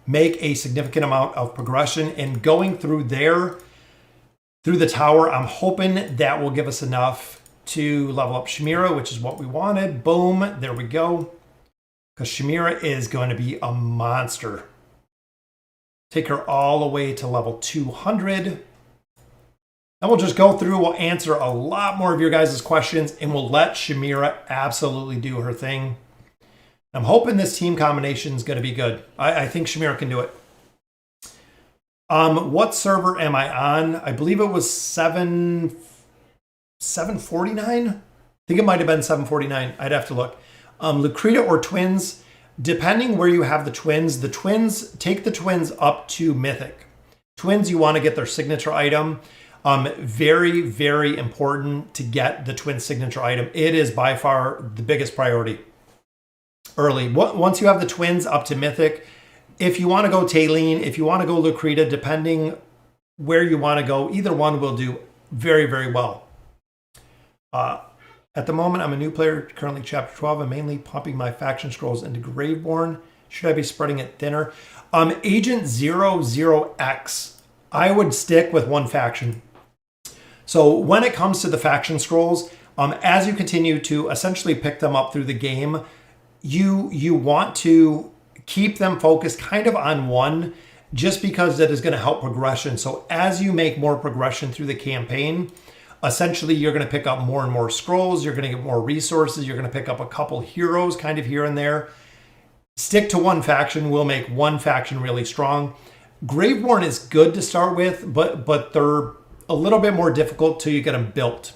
make a significant amount of progression. And going through there, through the tower, I'm hoping that will give us enough to level up Chimera, which is what we wanted. Boom, there we go. Because Chimera is going to be a monster. Take her all the way to level 200. And we'll just go through, we'll answer a lot more of your guys' questions, and we'll let Chimera absolutely do her thing. I'm hoping this team combination is going to be good. I think Chimera can do it. What server am I on? I believe it was 749? I think it might have been 749. I'd have to look. Lucreta or Twins, depending where you have the twins, take the twins up to Mythic. Twins, you want to get their signature item. Very, very important to get the twin signature item. It is by far the biggest priority early. Once you have the twins up to Mythic, if you want to go Taylene, if you want to go Lucreta, depending where you want to go, either one will do very, very well. At the moment, I'm a new player, currently chapter 12. I'm mainly pumping my faction scrolls into Graveborn. Should I be spreading it thinner? Agent 00X, I would stick with one faction. So when it comes to the faction scrolls, As you continue to essentially pick them up through the game, you want to keep them focused kind of on one, just because that is going to help progression. So as you make more progression through the campaign, essentially you're going to pick up more and more scrolls, you're going to get more resources, you're going to pick up a couple heroes kind of here and there. Stick to one faction will make one faction really strong. Graveborn is good to start with, but they're a little bit more difficult till you get them built.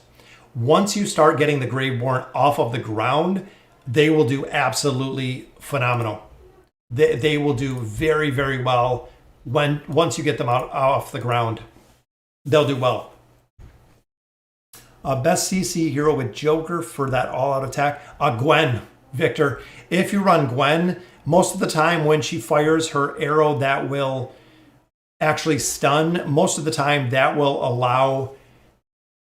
Once you start getting the Graveborn off of the ground, they will do absolutely phenomenal. They will do very, very well once you get them off the ground. They'll do well. Best CC hero with Joker for that all-out attack. Gwen, Victor. If you run Gwen, most of the time when she fires her arrow that will actually stun, most of the time that will allow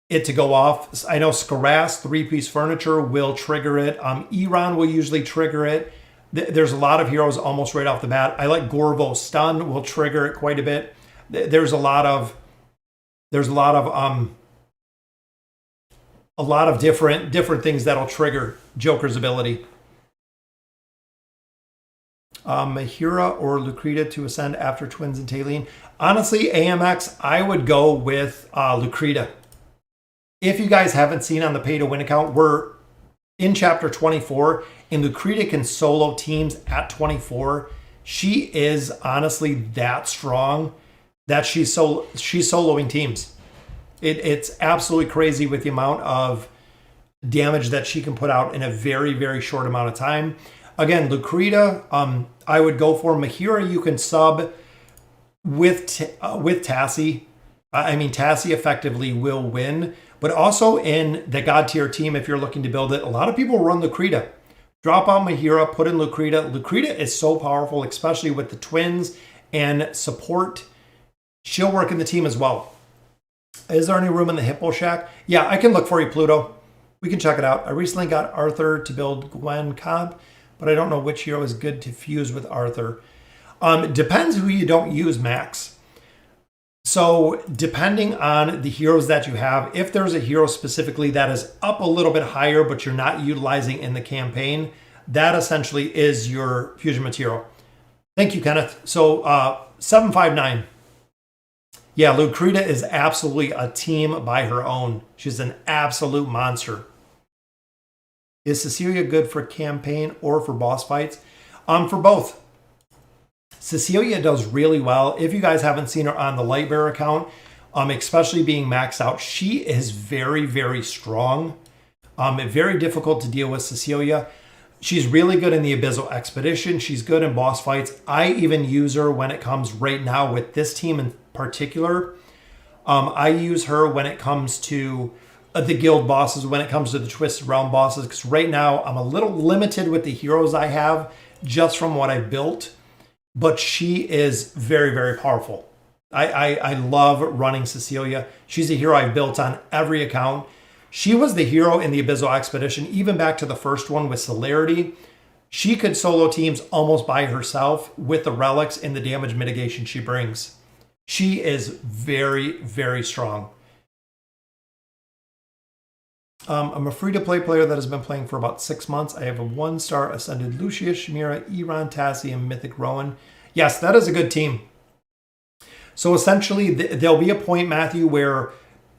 it to go off. I know Skaras, 3-piece furniture, will trigger it. Iran will usually trigger it. There's a lot of heroes almost right off the bat. I like Gorvo, stun will trigger it quite a bit. There's a lot of different things that'll trigger Joker's ability. Mahira or Lucreta to ascend after Twins and Taylene. Honestly, AMX, I would go with Lucreta. If you guys haven't seen on the pay to win account, we're in chapter 24, and Lucreta can solo teams at 24. She is honestly that strong that she's soloing teams. It's absolutely crazy with the amount of damage that she can put out in a very, very short amount of time. Again, Lucreta, I would go for Mahira. You can sub with Tassie. I mean, Tassie effectively will win, but also in the God tier team, if you're looking to build it, a lot of people run Lucreta. Drop out Mahira, put in Lucreta. Lucreta is so powerful, especially with the twins and support. She'll work in the team as well. Is there any room in the Hippo Shack? Yeah, I can look for you, Pluto. We can check it out. I recently got Arthur to build Gwen comp, but I don't know which hero is good to fuse with Arthur. Depends who you don't use, Max. So depending on the heroes that you have, if there's a hero specifically that is up a little bit higher, but you're not utilizing in the campaign, that essentially is your fusion material. Thank you, Kenneth. So 759. Yeah, Lucreta is absolutely a team by her own. She's an absolute monster. Is Cecilia good for campaign or for boss fights? For both. Cecilia does really well. If you guys haven't seen her on the Lightbearer account, especially being maxed out, she is very, very strong. Very difficult to deal with Cecilia. She's really good in the Abyssal Expedition. She's good in boss fights. I even use her when it comes right now with this team in particular. I use her when it comes to the guild bosses, when it comes to the Twisted Realm bosses, because right now I'm a little limited with the heroes I have just from what I built, but she is very, very powerful. I love running Cecilia. She's a hero I've built on every account. She was the hero in the Abyssal Expedition, even back to the first one with Celerity. She could solo teams almost by herself with the relics and the damage mitigation she brings. She is very, very strong. I'm a free-to-play player that has been playing for about 6 months. I have a 1-star Ascended Lucius, Chimera, Iran, Tassie, and Mythic Rowan. Yes, that is a good team. So essentially, there'll be a point, Matthew, where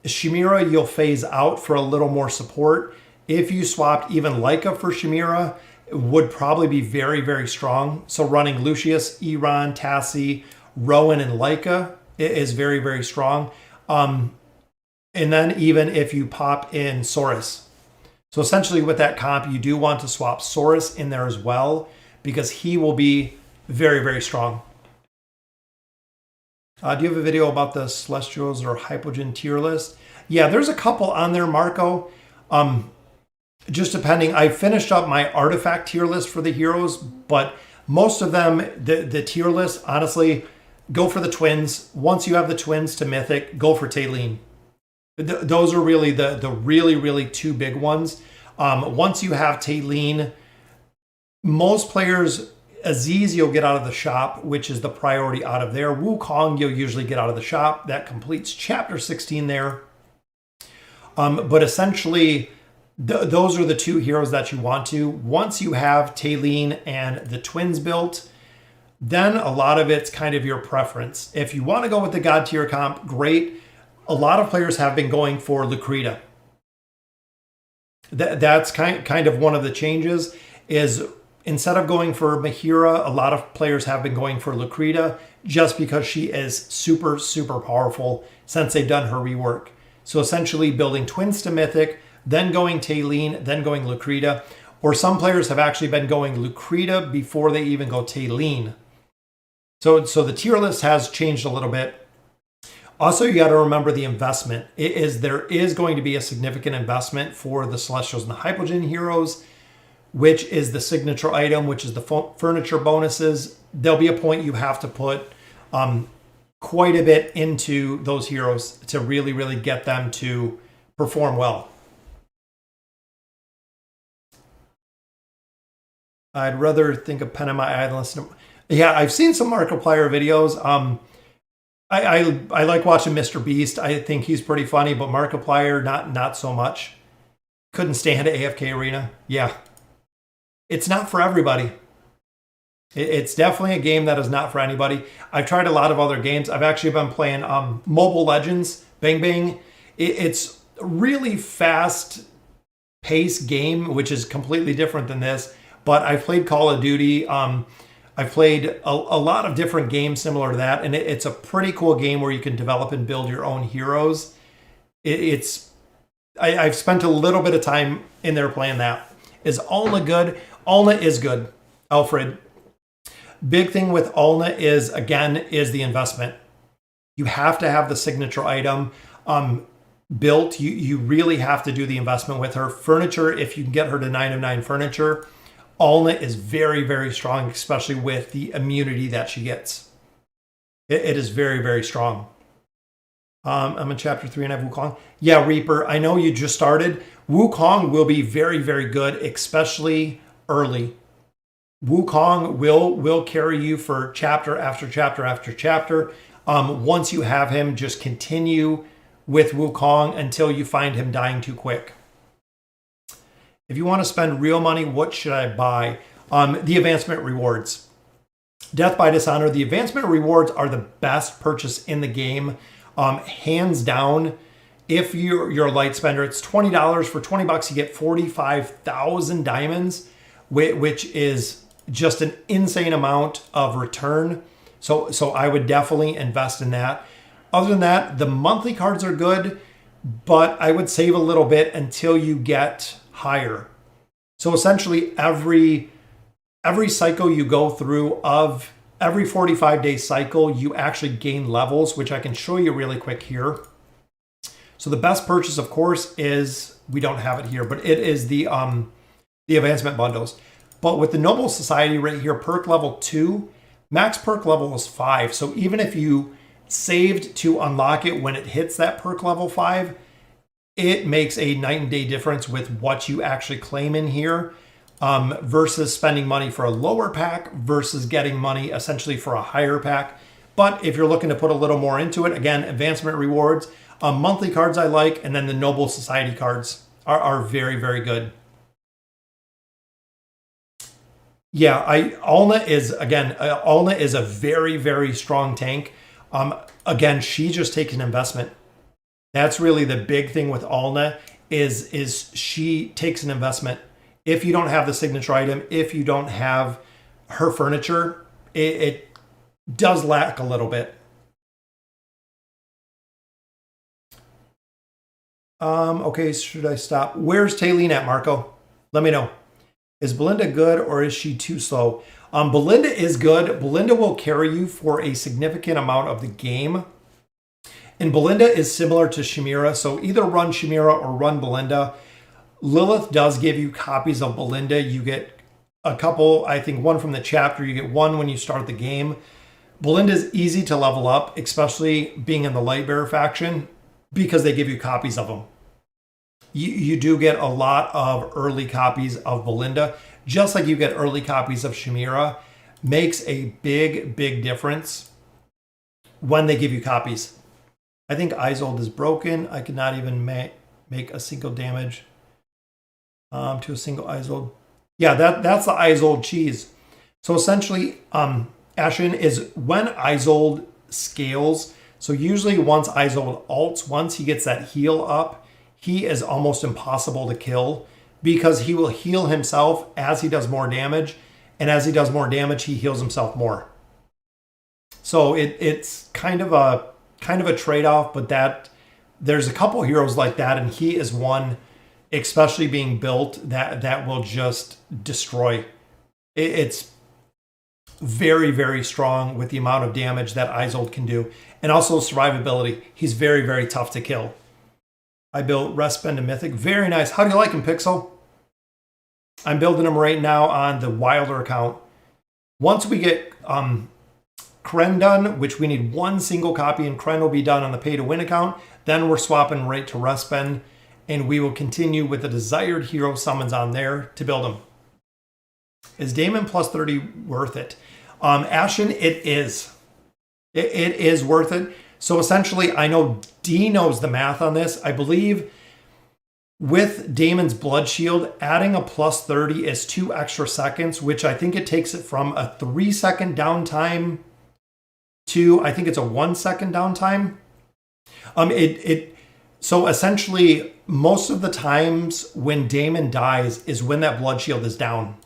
Chimera you'll phase out for a little more support. If you swapped even Leica for Chimera, it would probably be very, very strong. So running Lucius, Iran, Tassie, Rowan, and Leica is very, very strong. And then even if you pop in Saurus. So essentially with that comp, you do want to swap Saurus in there as well, because he will be very, very strong. Do you have a video about the Celestials or Hypogean tier list? Yeah, there's a couple on there, Marco. Just depending. I finished up my artifact tier list for the heroes, but most of them, the tier list, honestly, go for the twins. Once you have the twins to Mythic, go for Taylene. Those are really the really, really two big ones. Once you have Taylene, most players, Aziz you'll get out of the shop, which is the priority out of there. Wukong you'll usually get out of the shop. That completes chapter 16 there. But essentially, those are the two heroes that you want to. Once you have Taylene and the twins built, then a lot of it's kind of your preference. If you want to go with the God tier comp, great. A lot of players have been going for Lucreta. That's kind of one of the changes is instead of going for Mahira, a lot of players have been going for Lucreta just because she is super, super powerful since they've done her rework. So essentially building twins to Mythic, then going Taylene, then going Lucreta. Or some players have actually been going Lucreta before they even go Taylene. So the tier list has changed a little bit. Also, you got to remember the investment. There is going to be a significant investment for the Celestials and the Hypogean heroes, which is the signature item, which is the furniture bonuses. There'll be a point you have to put quite a bit into those heroes to really, really get them to perform well. I'd rather think of Pen in my eye than listen to... Yeah, I've seen some Markiplier videos. I like watching Mr. Beast. I think he's pretty funny, but Markiplier, not so much. Couldn't stand AFK Arena. Yeah. It's not for everybody. It's definitely a game that is not for anybody. I've tried a lot of other games. I've actually been playing Mobile Legends, Bang Bang. It's a really fast-paced game, which is completely different than this. But I've played Call of Duty. I've played a lot of different games similar to that, and it's a pretty cool game where you can develop and build your own heroes. I've spent a little bit of time in there playing that. Is Alna good? Alna is good, Alfred. Big thing with Alna is the investment. You have to have the signature item built. You really have to do the investment with her. Furniture, if you can get her to 9 of 9 furniture, Alna is very, very strong, especially with the immunity that she gets. It is very, very strong. I'm in chapter 3 and I have Wukong. Yeah, Reaper, I know you just started. Wukong will be very, very good, especially early. Wukong will carry you for chapter after chapter after chapter. Once you have him, just continue with Wukong until you find him dying too quick. If you want to spend real money, what should I buy? The advancement rewards. Death by Dishonor. The advancement rewards are the best purchase in the game. Hands down, if you're a light spender, it's $20. For $20, you get 45,000 diamonds, which is just an insane amount of return. So I would definitely invest in that. Other than that, the monthly cards are good, but I would save a little bit until you get higher. So essentially every cycle you go through of every 45-day cycle, you actually gain levels, which I can show you really quick here. So the best purchase, of course, is, we don't have it here, but it is the advancement bundles. But with the Noble Society right here, perk level 2, max perk level is 5. So even if you saved to unlock it when it hits that perk level 5, it makes a night and day difference with what you actually claim in here versus spending money for a lower pack versus getting money essentially for a higher pack. But if you're looking to put a little more into it, again, advancement rewards, monthly cards I like, and then the Noble Society cards are very, very good. Yeah, Alna is a very, very strong tank. Again, she just takes an investment. That's really the big thing with Alna is she takes an investment. If you don't have the signature item, if you don't have her furniture, it does lack a little bit. Okay, should I stop? Where's Taylene at, Marco? Let me know. Is Belinda good or is she too slow? Belinda is good. Belinda will carry you for a significant amount of the game. And Belinda is similar to Chimera, so either run Chimera or run Belinda. Lilith does give you copies of Belinda. You get a couple, I think one from the chapter. You get one when you start the game. Belinda is easy to level up, especially being in the Lightbearer faction, because they give you copies of them. You do get a lot of early copies of Belinda, just like you get early copies of Chimera. Makes a big, big difference when they give you copies. I think Isolde is broken. I could not even make a single damage. To a single Isold. Yeah, that's the Isold cheese. So essentially, Ashen is when Isold scales. So usually once Isold ults, once he gets that heal up, he is almost impossible to kill because he will heal himself as he does more damage. And as he does more damage, he heals himself more. So it's kind of a trade-off, but that there's a couple heroes like that, and he is one, especially being built, that will just destroy. It's very, very strong with the amount of damage that Isold can do. And also survivability. He's very, very tough to kill. I built Respend and Mythic. Very nice. How do you like him, Pixel? I'm building him right now on the Wilder account. Once we get Kren done, which we need one single copy, and Kren will be done on the pay-to-win account, then we're swapping right to Respend, and we will continue with the desired hero summons on there to build them. Is Damon plus 30 worth it? Ashen, it is. It is worth it. So essentially, I know D knows the math on this. I believe with Damon's Blood Shield, adding a plus 30 is 2 extra seconds, which I think it takes it from a 3-second downtime to, I think it's a 1-second downtime. So essentially, most of the times when Damon dies is when that Blood Shield is down.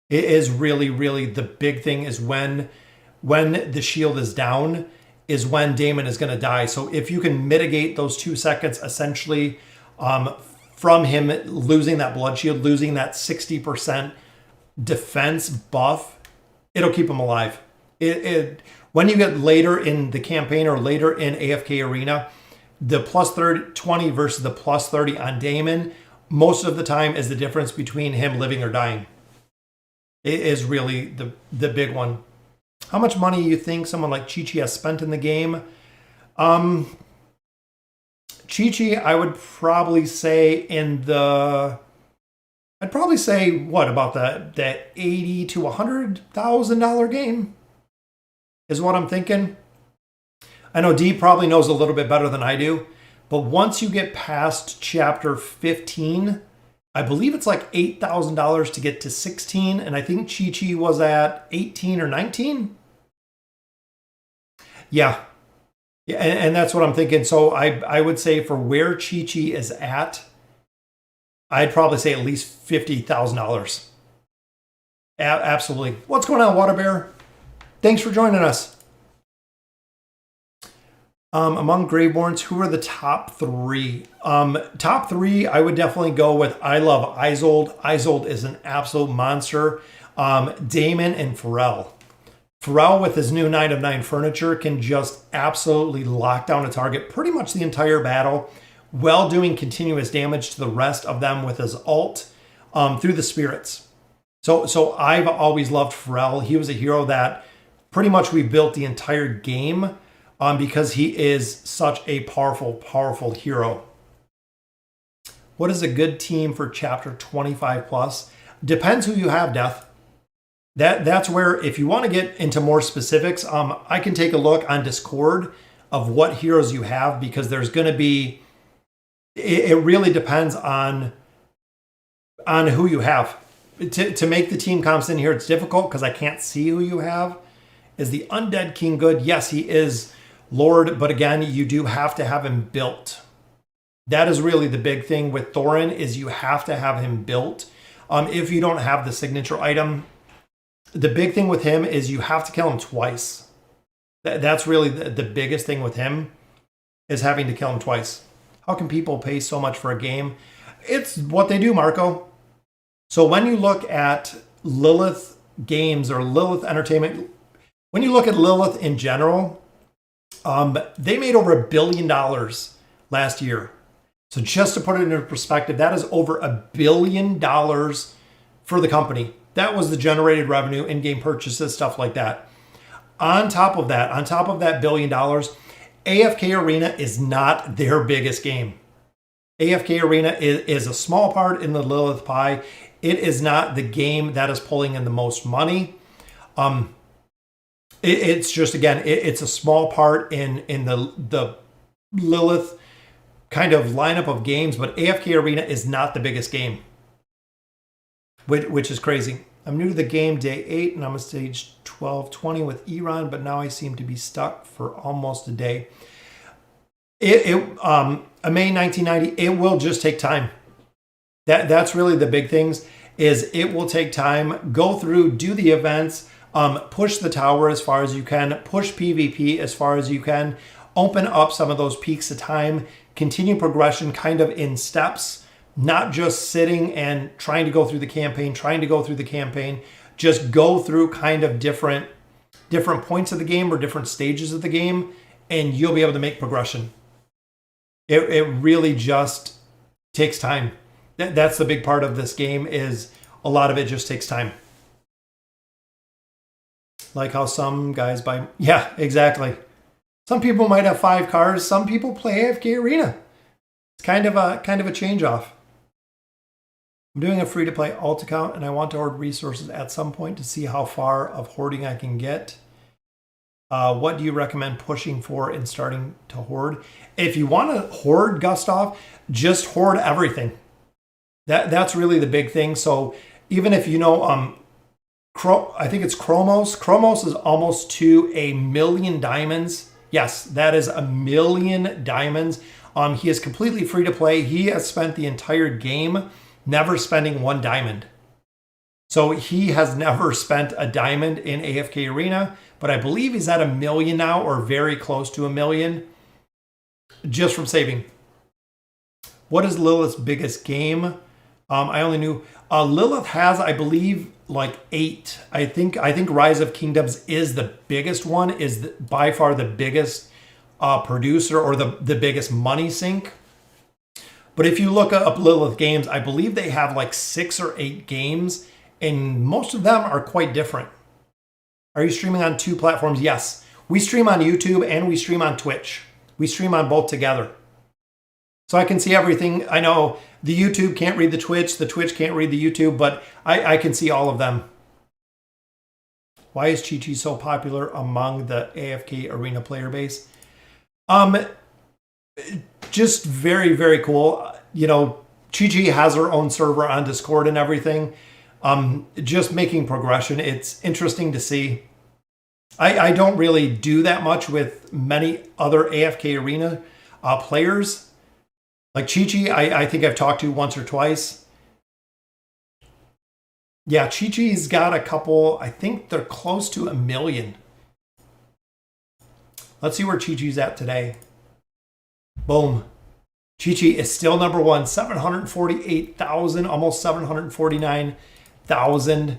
It is really, really the big thing is when the shield is down is when Damon is going to die. So if you can mitigate those 2 seconds, essentially from him losing that blood shield, losing that 60% defense buff, it'll keep him alive. When you get later in the campaign or later in AFK Arena, the plus 20 versus the plus 30 on Damon, most of the time is the difference between him living or dying. It is really the big one. How much money you think someone like Chi-Chi has spent in the game? Chi-Chi, I would probably say I'd probably say what about that $80,000 to $100,000 game is what I'm thinking. I know D probably knows a little bit better than I do, but once you get past chapter 15, I believe it's like $8,000 to get to 16, and I think Chi-Chi was at 18 or 19. Yeah, and that's what I'm thinking. So I would say for where Chi-Chi is at, I'd probably say at least $50,000. Absolutely. What's going on, Water Bear? Thanks for joining us. Among Graveborns, who are the top 3? Top 3, I would definitely go with I love Isold. Isold is an absolute monster. Damon and Pharrell. Pharrell with his new Knight of 9 furniture can just absolutely lock down a target pretty much the entire battle while doing continuous damage to the rest of them with his ult through the spirits. So I've always loved Pharrell. He was a hero that pretty much we built the entire game because he is such a powerful, powerful hero. What is a good team for chapter 25 plus? Depends who you have, Death. That's where, if you want to get into more specifics, I can take a look on Discord of what heroes you have, because there's going to be, it really depends on who you have. To make the team comps in here, it's difficult because I can't see who you have. Is the Undead King good? Yes, he is Lord, but again, you do have to have him built. That is really the big thing with Thorin, is you have to have him built. If you don't have the signature item, the big thing with him is you have to kill him twice. That's really the biggest thing with him, is having to kill him twice. How can people pay so much for a game? It's what they do, Marco. So when you look at Lilith games or Lilith Entertainment, when you look at Lilith in general, they made over $1 billion last year. So just to put it into perspective, that is over $1 billion for the company. That was the generated revenue, in-game purchases, stuff like that. On top of that $1 billion, AFK Arena is not their biggest game. AFK Arena is a small part in the Lilith pie. It is not the game that is pulling in the most money. It's just, again, it's a small part in the Lilith kind of lineup of games, but AFK Arena is not the biggest game. which is crazy. I'm new to the game, day 8, and I'm on stage 1220 with Iran, but now I seem to be stuck for almost a day. A May 1990, it will just take time. That's really the big things, is it will take time. Go through, do the events, push the tower as far as you can, push PvP as far as you can, open up some of those peaks of time, continue progression kind of in steps, not just sitting and trying to go through the campaign, just go through kind of different points of the game or different stages of the game, and you'll be able to make progression. It really just takes time. That's the big part of this game, is a lot of it just takes time. Like how some guys buy, yeah, exactly. Some people might have 5 cars. Some people play AFK Arena. It's kind of a change off. I'm doing a free-to-play alt account, and I want to hoard resources at some point to see how far of hoarding I can get. What do you recommend pushing for in starting to hoard? If you want to hoard, Gustav, just hoard everything. That's really the big thing. So even if you know, I think it's Chromos. Chromos is almost to 1,000,000 diamonds. Yes, that is 1,000,000 diamonds. He is completely free to play. He has spent the entire game never spending 1 diamond. So he has never spent a diamond in AFK Arena, but I believe he's at 1,000,000 now, or very close to 1,000,000, just from saving. What is Lilith's biggest game? I only knew Lilith has, I believe, like 8. I think Rise of Kingdoms is the biggest one, is by far the biggest producer, or the biggest money sink. But if you look up Lilith games, I believe they have like 6 or 8 games, and most of them are quite different. Are you streaming on 2 platforms? Yes. We stream on YouTube and we stream on Twitch. We stream on both together. So I can see everything. I know the YouTube can't read the Twitch can't read the YouTube, but I can see all of them. Why is Chi-Chi so popular among the AFK Arena player base? Just very, very cool. You know, Chi-Chi has her own server on Discord and everything. Just making progression. It's interesting to see. I don't really do that much with many other AFK Arena players. Like Chi-Chi, I think I've talked to once or twice. Yeah, Chi-Chi's got a couple, I think they're close to 1,000,000. Let's see where Chi-Chi's at today. Boom. Chi-Chi is still number 1, 748,000, almost 749,000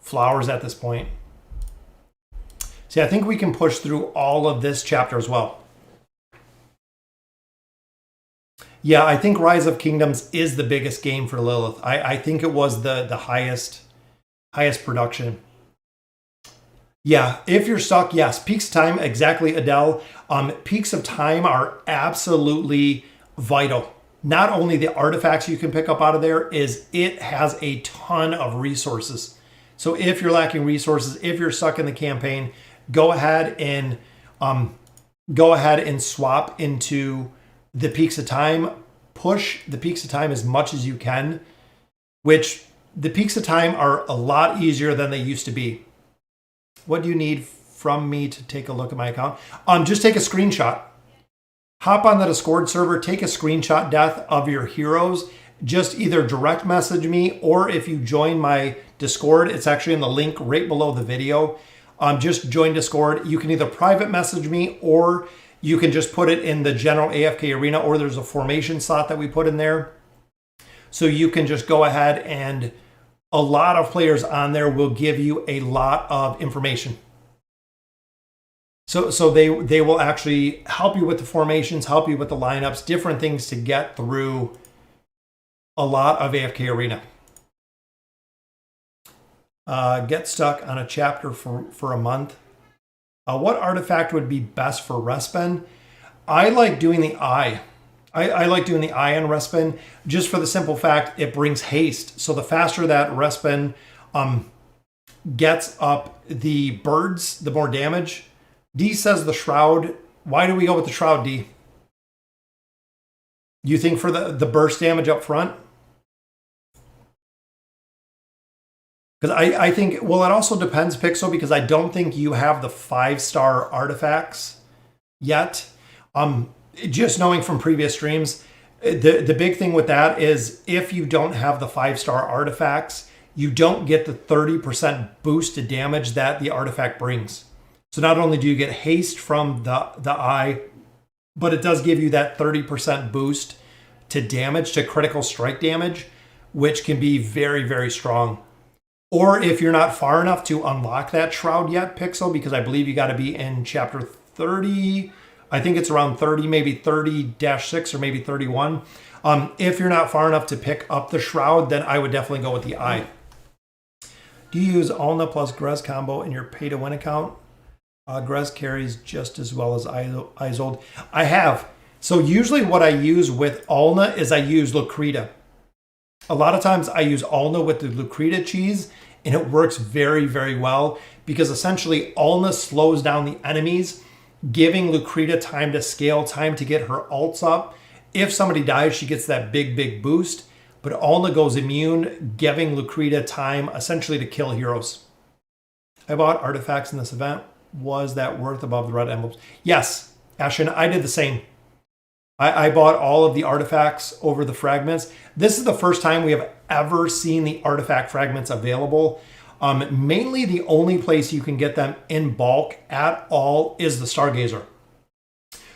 flowers at this point. See, I think we can push through all of this chapter as well. Yeah, I think Rise of Kingdoms is the biggest game for Lilith. I think it was the highest production. Yeah, if you're stuck, yes. Peaks of Time, exactly, Adele. Peaks of Time are absolutely vital. Not only the artifacts you can pick up out of there, is it has a ton of resources. So if you're lacking resources, if you're stuck in the campaign, go ahead and swap into the Peaks of Time. Push the Peaks of Time as much as you can, which the Peaks of Time are a lot easier than they used to be. What do you need from me to take a look at my account? Just take a screenshot. Hop on the Discord server, take a screenshot, Death, of your heroes. Just either direct message me, or if you join my Discord, it's actually in the link right below the video. Just join Discord. You can either private message me, or you can just put it in the general AFK Arena, or there's a formation slot that we put in there. So you can just go ahead, and a lot of players on there will give you a lot of information. So they will actually help you with the formations, help you with the lineups, different things to get through a lot of AFK Arena. Get stuck on a chapter for a month. What artifact would be best for Respin? I like doing the eye. I like doing the eye on Respin, just for the simple fact it brings haste. So the faster that Respin gets up the birds, the more damage. D says the Shroud. Why do we go with the Shroud, D? You think for the burst damage up front? Because I think, well, it also depends, Pixel, because I don't think you have the 5-star artifacts yet. Just knowing from previous streams, the big thing with that is if you don't have the 5-star artifacts, you don't get the 30% boost to damage that the artifact brings. So not only do you get haste from the eye, but it does give you that 30% boost to damage, to critical strike damage, which can be very, very strong. Or if you're not far enough to unlock that shroud yet, Pixel, because I believe you got to be in chapter 30. I think it's around 30, maybe 30-6 or maybe 31. If you're not far enough to pick up the shroud, then I would definitely go with the eye. Do you use Alna plus Grez combo in your pay to win account? Grez carries just as well as Isolde. I have. So usually what I use with Alna is I use Lucreta. A lot of times I use Alna with the Lucreta cheese, and it works very, very well because essentially Alna slows down the enemies, giving Lucreta time to scale, time to get her ults up. If somebody dies, she gets that big, big boost, but Alna goes immune, giving Lucreta time essentially to kill heroes. I bought artifacts in this event. Was that worth above the red emblems? Yes, Ashen, I did the same. I bought all of the artifacts over the fragments. This is the first time we have ever seen the artifact fragments available. Mainly the only place you can get them in bulk at all is the Stargazer.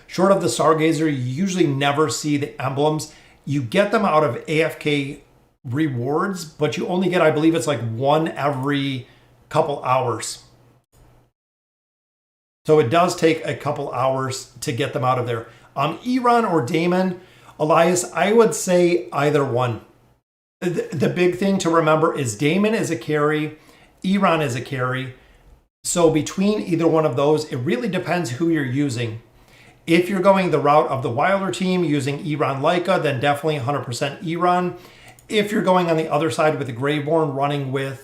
Short of the Stargazer, you usually never see the emblems. You get them out of AFK rewards, but you only get, I believe it's like one every couple hours. So it does take a couple hours to get them out of there. Iran or Damon, Elias, I would say either one. The big thing to remember is Damon is a carry, Iran is a carry. So between either one of those, it really depends who you're using. If you're going the route of the Wilder team using Iran Leica, then definitely 100% Iran. If you're going on the other side with the Greyborn,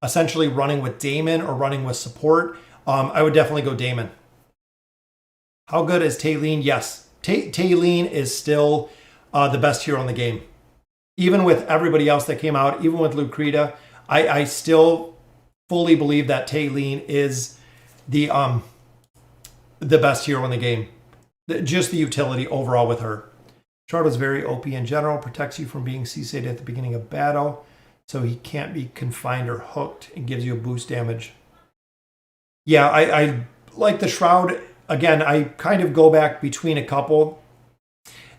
essentially running with Damon or running with support, I would definitely go Damon. How good is Taylene? Yes. Taylene is still the best hero in the game. Even with everybody else that came out, even with Lucreta, I still fully believe that Taylene is the best hero in the game. Just the utility overall with her. Shard was very OP in general, protects you from being CC'd at the beginning of battle, so he can't be confined or hooked, and gives you a boost damage. Yeah, I like the Shroud. Again, I kind of go back between a couple.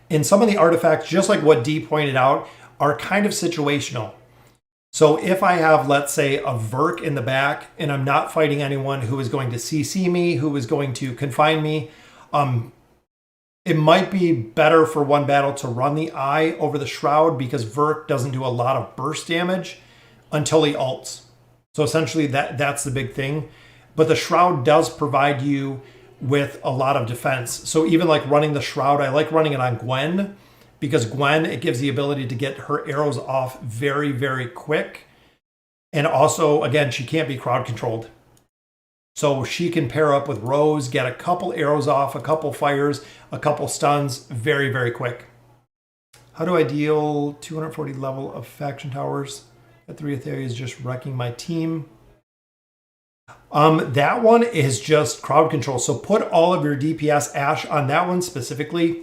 And some of the artifacts, just like what Dee pointed out, are kind of situational. So if I have, let's say, a Verk in the back, and I'm not fighting anyone who is going to CC me, who is going to confine me, it might be better for one battle to run the Eye over the Shroud because Verk doesn't do a lot of burst damage until he ults. So essentially that's the big thing. But the Shroud does provide you with a lot of defense. So even like running the Shroud, I like running it on Gwen because Gwen, it gives the ability to get her arrows off very, very quick. And also, again, she can't be crowd controlled. So she can pair up with Rose, get a couple arrows off, a couple fires, a couple stuns very, very quick. How do I deal 240 level of faction towers? At 3 Etheria is just wrecking my team. That one is just crowd control. So put all of your DPS Ash on that one specifically.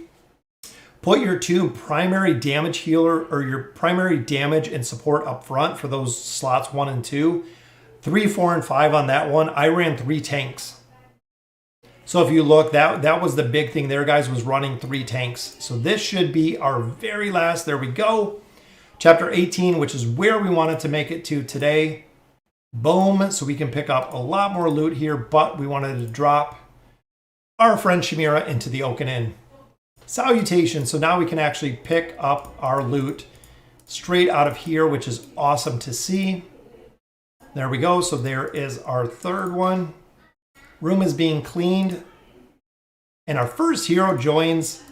Put your 2 primary damage healer or your primary damage and support up front for those slots 1 and 2. 3, 4, and 5 on that one. I ran 3 tanks. So if you look, that was the big thing there, guys, was running 3 tanks. So this should be our very last. There we go. Chapter 18, which is where we wanted to make it to today. Boom. So we can pick up a lot more loot here, but we wanted to drop our friend Shamira into the Oaken Inn. Salutation. So now we can actually pick up our loot straight out of here, which is awesome to see. There we go. So there is our third one. Room is being cleaned. And our first hero joins.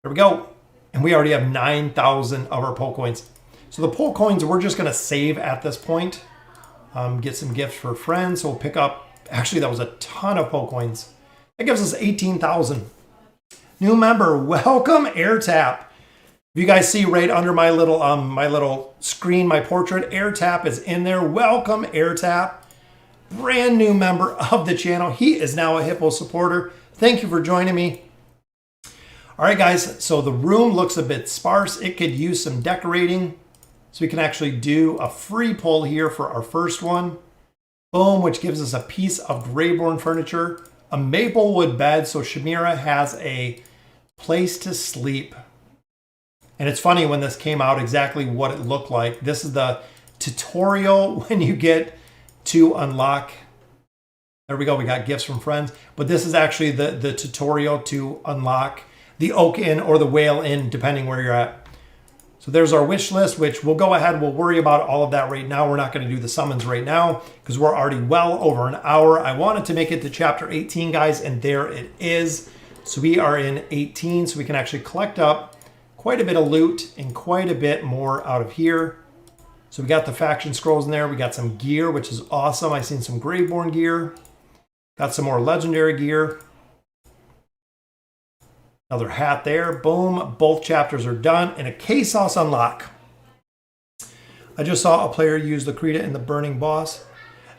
There we go. And we already have 9,000 of our pole coins. So the pole coins we're just going to save at this point. Get some gifts for friends. So we'll pick up, actually that was a ton of pole coins. That gives us 18,000. New member, welcome AirTap. If you guys see right under my little screen, my portrait, Air Tap is in there. Welcome, Air Tap. Brand new member of the channel. He is now a Hippo supporter. Thank you for joining me. All right, guys, so the room looks a bit sparse. It could use some decorating. So we can actually do a free pull here for our first one. Boom, which gives us a piece of Greyborn furniture, a maple wood bed. So Shamira has a place to sleep. And it's funny when this came out exactly what it looked like. This is the tutorial when you get to unlock. There we go. We got gifts from friends. But this is actually the tutorial to unlock the Oak Inn or the Whale Inn, depending where you're at. So there's our wish list, which we'll go ahead. We'll worry about all of that right now. We're not going to do the summons right now because we're already well over an hour. I wanted to make it to chapter 18, guys, and there it is. So we are in 18, so we can actually collect up quite a bit of loot and quite a bit more out of here. So we got the faction scrolls in there. We got some gear, which is awesome. I've seen some Greyborn gear. Got some more legendary gear. Another hat there. Boom. Both chapters are done. And a K-Sauce unlock. I just saw a player use Lakrita in the Burning Boss.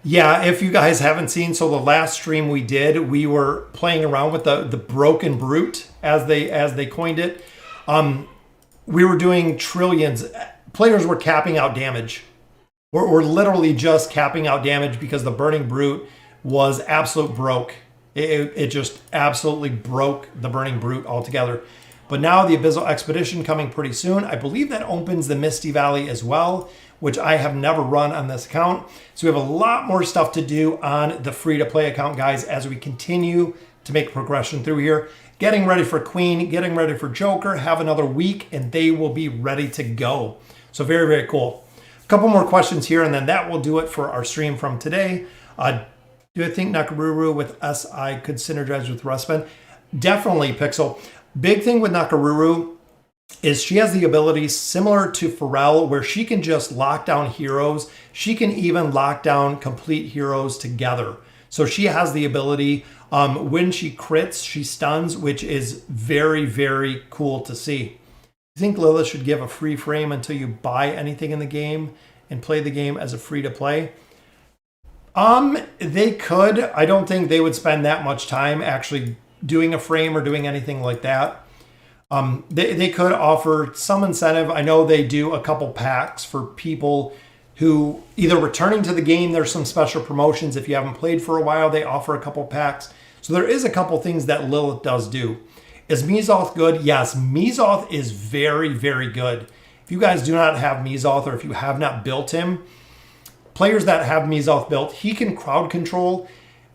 Yeah, if you guys haven't seen, so the last stream we did, we were playing around with the Broken Brute, as they coined it. We were doing trillions. Players were capping out damage. We're literally just capping out damage because the Burning Brute was absolute broke. It just absolutely broke the Burning Brute altogether. But now the Abyssal Expedition coming pretty soon. I believe that opens the Misty Valley as well, which I have never run on this account. So we have a lot more stuff to do on the free-to-play account, guys, as we continue to make progression through here. Getting ready for Queen, getting ready for Joker, have another week, and they will be ready to go. So very, very cool. A couple more questions here, and then that will do it for our stream from today. Do I think Nakaruru with SI could synergize with Rustman? Definitely, Pixel. Big thing with Nakaruru is she has the ability similar to Pharrell where she can just lock down heroes. She can even lock down complete heroes together. So she has the ability, when she crits, she stuns, which is very, very cool to see. I think Lilith should give a free frame until you buy anything in the game and play the game as a free-to-play. They could. I don't think they would spend that much time actually doing a frame or doing anything like that. They could offer some incentive. I know they do a couple packs for people who either returning to the game. There's some special promotions. If you haven't played for a while, they offer a couple packs. So there is a couple things that Lilith does do. Is Mizoth good? Yes, Mizoth is very, very good. If you guys do not have Mizoth or if you have not built him, players that have Mizoth built, he can crowd control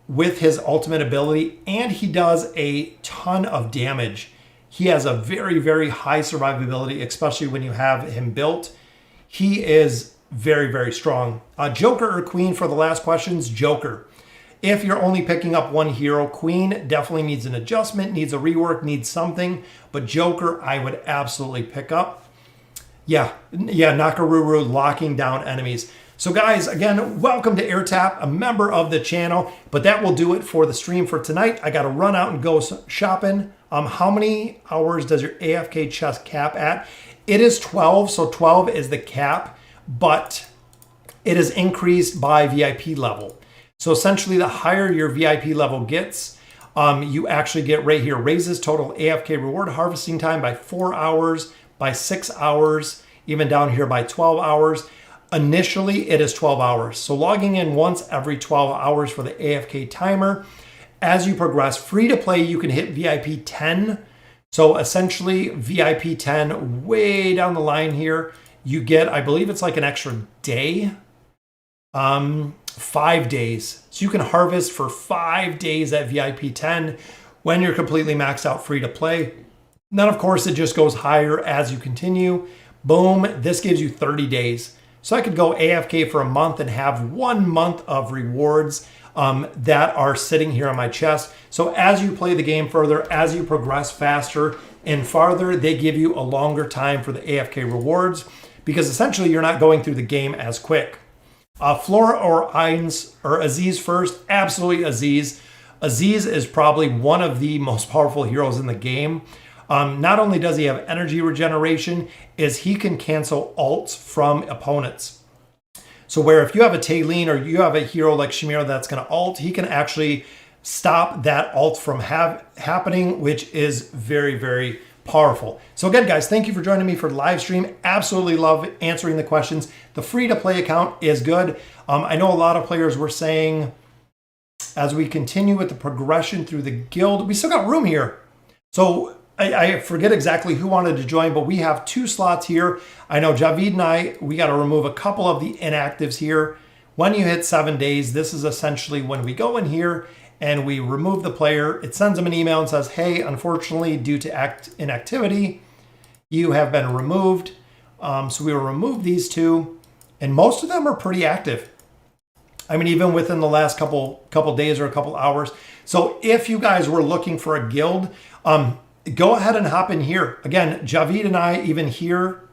with his ultimate ability and he does a ton of damage. He has a very, very high survivability, especially when you have him built. He is very, very strong. Joker or Queen for the last questions? Joker. If you're only picking up one hero, Queen definitely needs an adjustment, needs a rework, needs something. But Joker, I would absolutely pick up. Yeah, Nakaruru locking down enemies. So guys, again, welcome to AirTap, a member of the channel. But that will do it for the stream for tonight. I got to run out and go shopping. How many hours does your AFK chest cap at? It is 12, so 12 is the cap, but it is increased by VIP level. So essentially, the higher your VIP level gets, you actually get right here, raises total AFK reward harvesting time by 4 hours, by 6 hours, even down here by 12 hours. Initially, it is 12 hours. So logging in once every 12 hours for the AFK timer. As you progress, free to play, you can hit VIP 10. So essentially, VIP 10, way down the line here, you get, I believe it's like an extra day. 5 days. So you can harvest for 5 days at VIP 10 when you're completely maxed out free to play. Then of course it just goes higher as you continue. Boom, this gives you 30 days. So I could go AFK for a month and have 1 month of rewards that are sitting here on my chest. So as you play the game further, as you progress faster and farther, they give you a longer time for the AFK rewards because essentially you're not going through the game as quick. Flora or Ainz or Aziz first? Absolutely Aziz. Aziz is probably one of the most powerful heroes in the game. Not only does he have energy regeneration, is he can cancel ults from opponents. So where if you have a Taylene or you have a hero like Chimera that's going to ult, he can actually stop that ult from happening, which is very, very powerful. So again, guys, thank you for joining me for the live stream. Absolutely love answering the questions. The free-to-play account is good. I know a lot of players were saying, as we continue with the progression through the guild, we still got room here. So I forget exactly who wanted to join, but we have 2 slots here. I know Javid and I, we got to remove a couple of the inactives here. When you hit 7 days, this is essentially when we go in here and we remove the player. It sends them an email and says, hey, unfortunately, due to inactivity, you have been removed. So we will remove these 2, and most of them are pretty active. I mean, even within the last couple days or a couple hours. So if you guys were looking for a guild, go ahead and hop in here. Again, Javid and I, even here.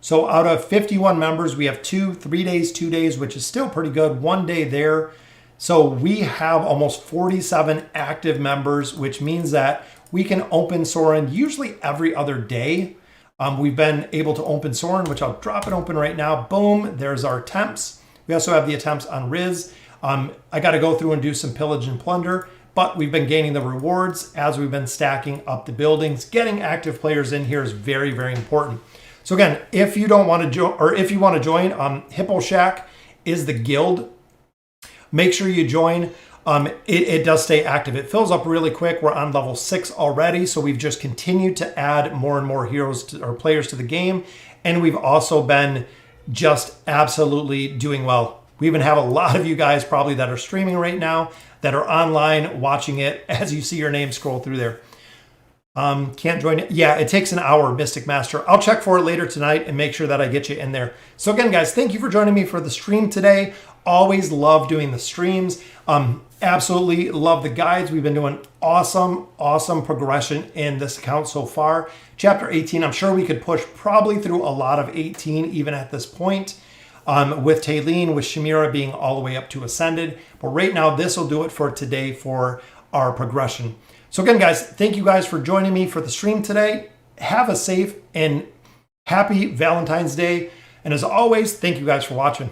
So out of 51 members, we have 3 days, 2 days, which is still pretty good. 1 day there. So we have almost 47 active members, which means that we can open Soren usually every other day. We've been able to open Soren, which I'll drop it open right now. Boom, there's our attempts. We also have the attempts on Riz. I got to go through and do some pillage and plunder, but we've been gaining the rewards as we've been stacking up the buildings. Getting active players in here is very, very important. So again, if you don't want to join, or if you want to join, Hippo Shack is the guild. Make sure you join. It does stay active. It fills up really quick. We're on level 6 already, so we've just continued to add more and more heroes or players to the game, and we've also been just absolutely doing well. We even have a lot of you guys probably that are streaming right now that are online watching it as you see your name scroll through there. Can't join it. Yeah, it takes an hour, Mystic Master. I'll check for it later tonight and make sure that I get you in there. So again, guys, thank you for joining me for the stream today. Always love doing the streams. Absolutely love the guides. We've been doing awesome progression in this account so far. Chapter 18, I'm sure we could push probably through a lot of 18 even at this point. With Taylene, with Chimera being all the way up to Ascended. But right now, this will do it for today for our progression. So again, guys, thank you guys for joining me for the stream today. Have a safe and happy Valentine's Day. And as always, thank you guys for watching.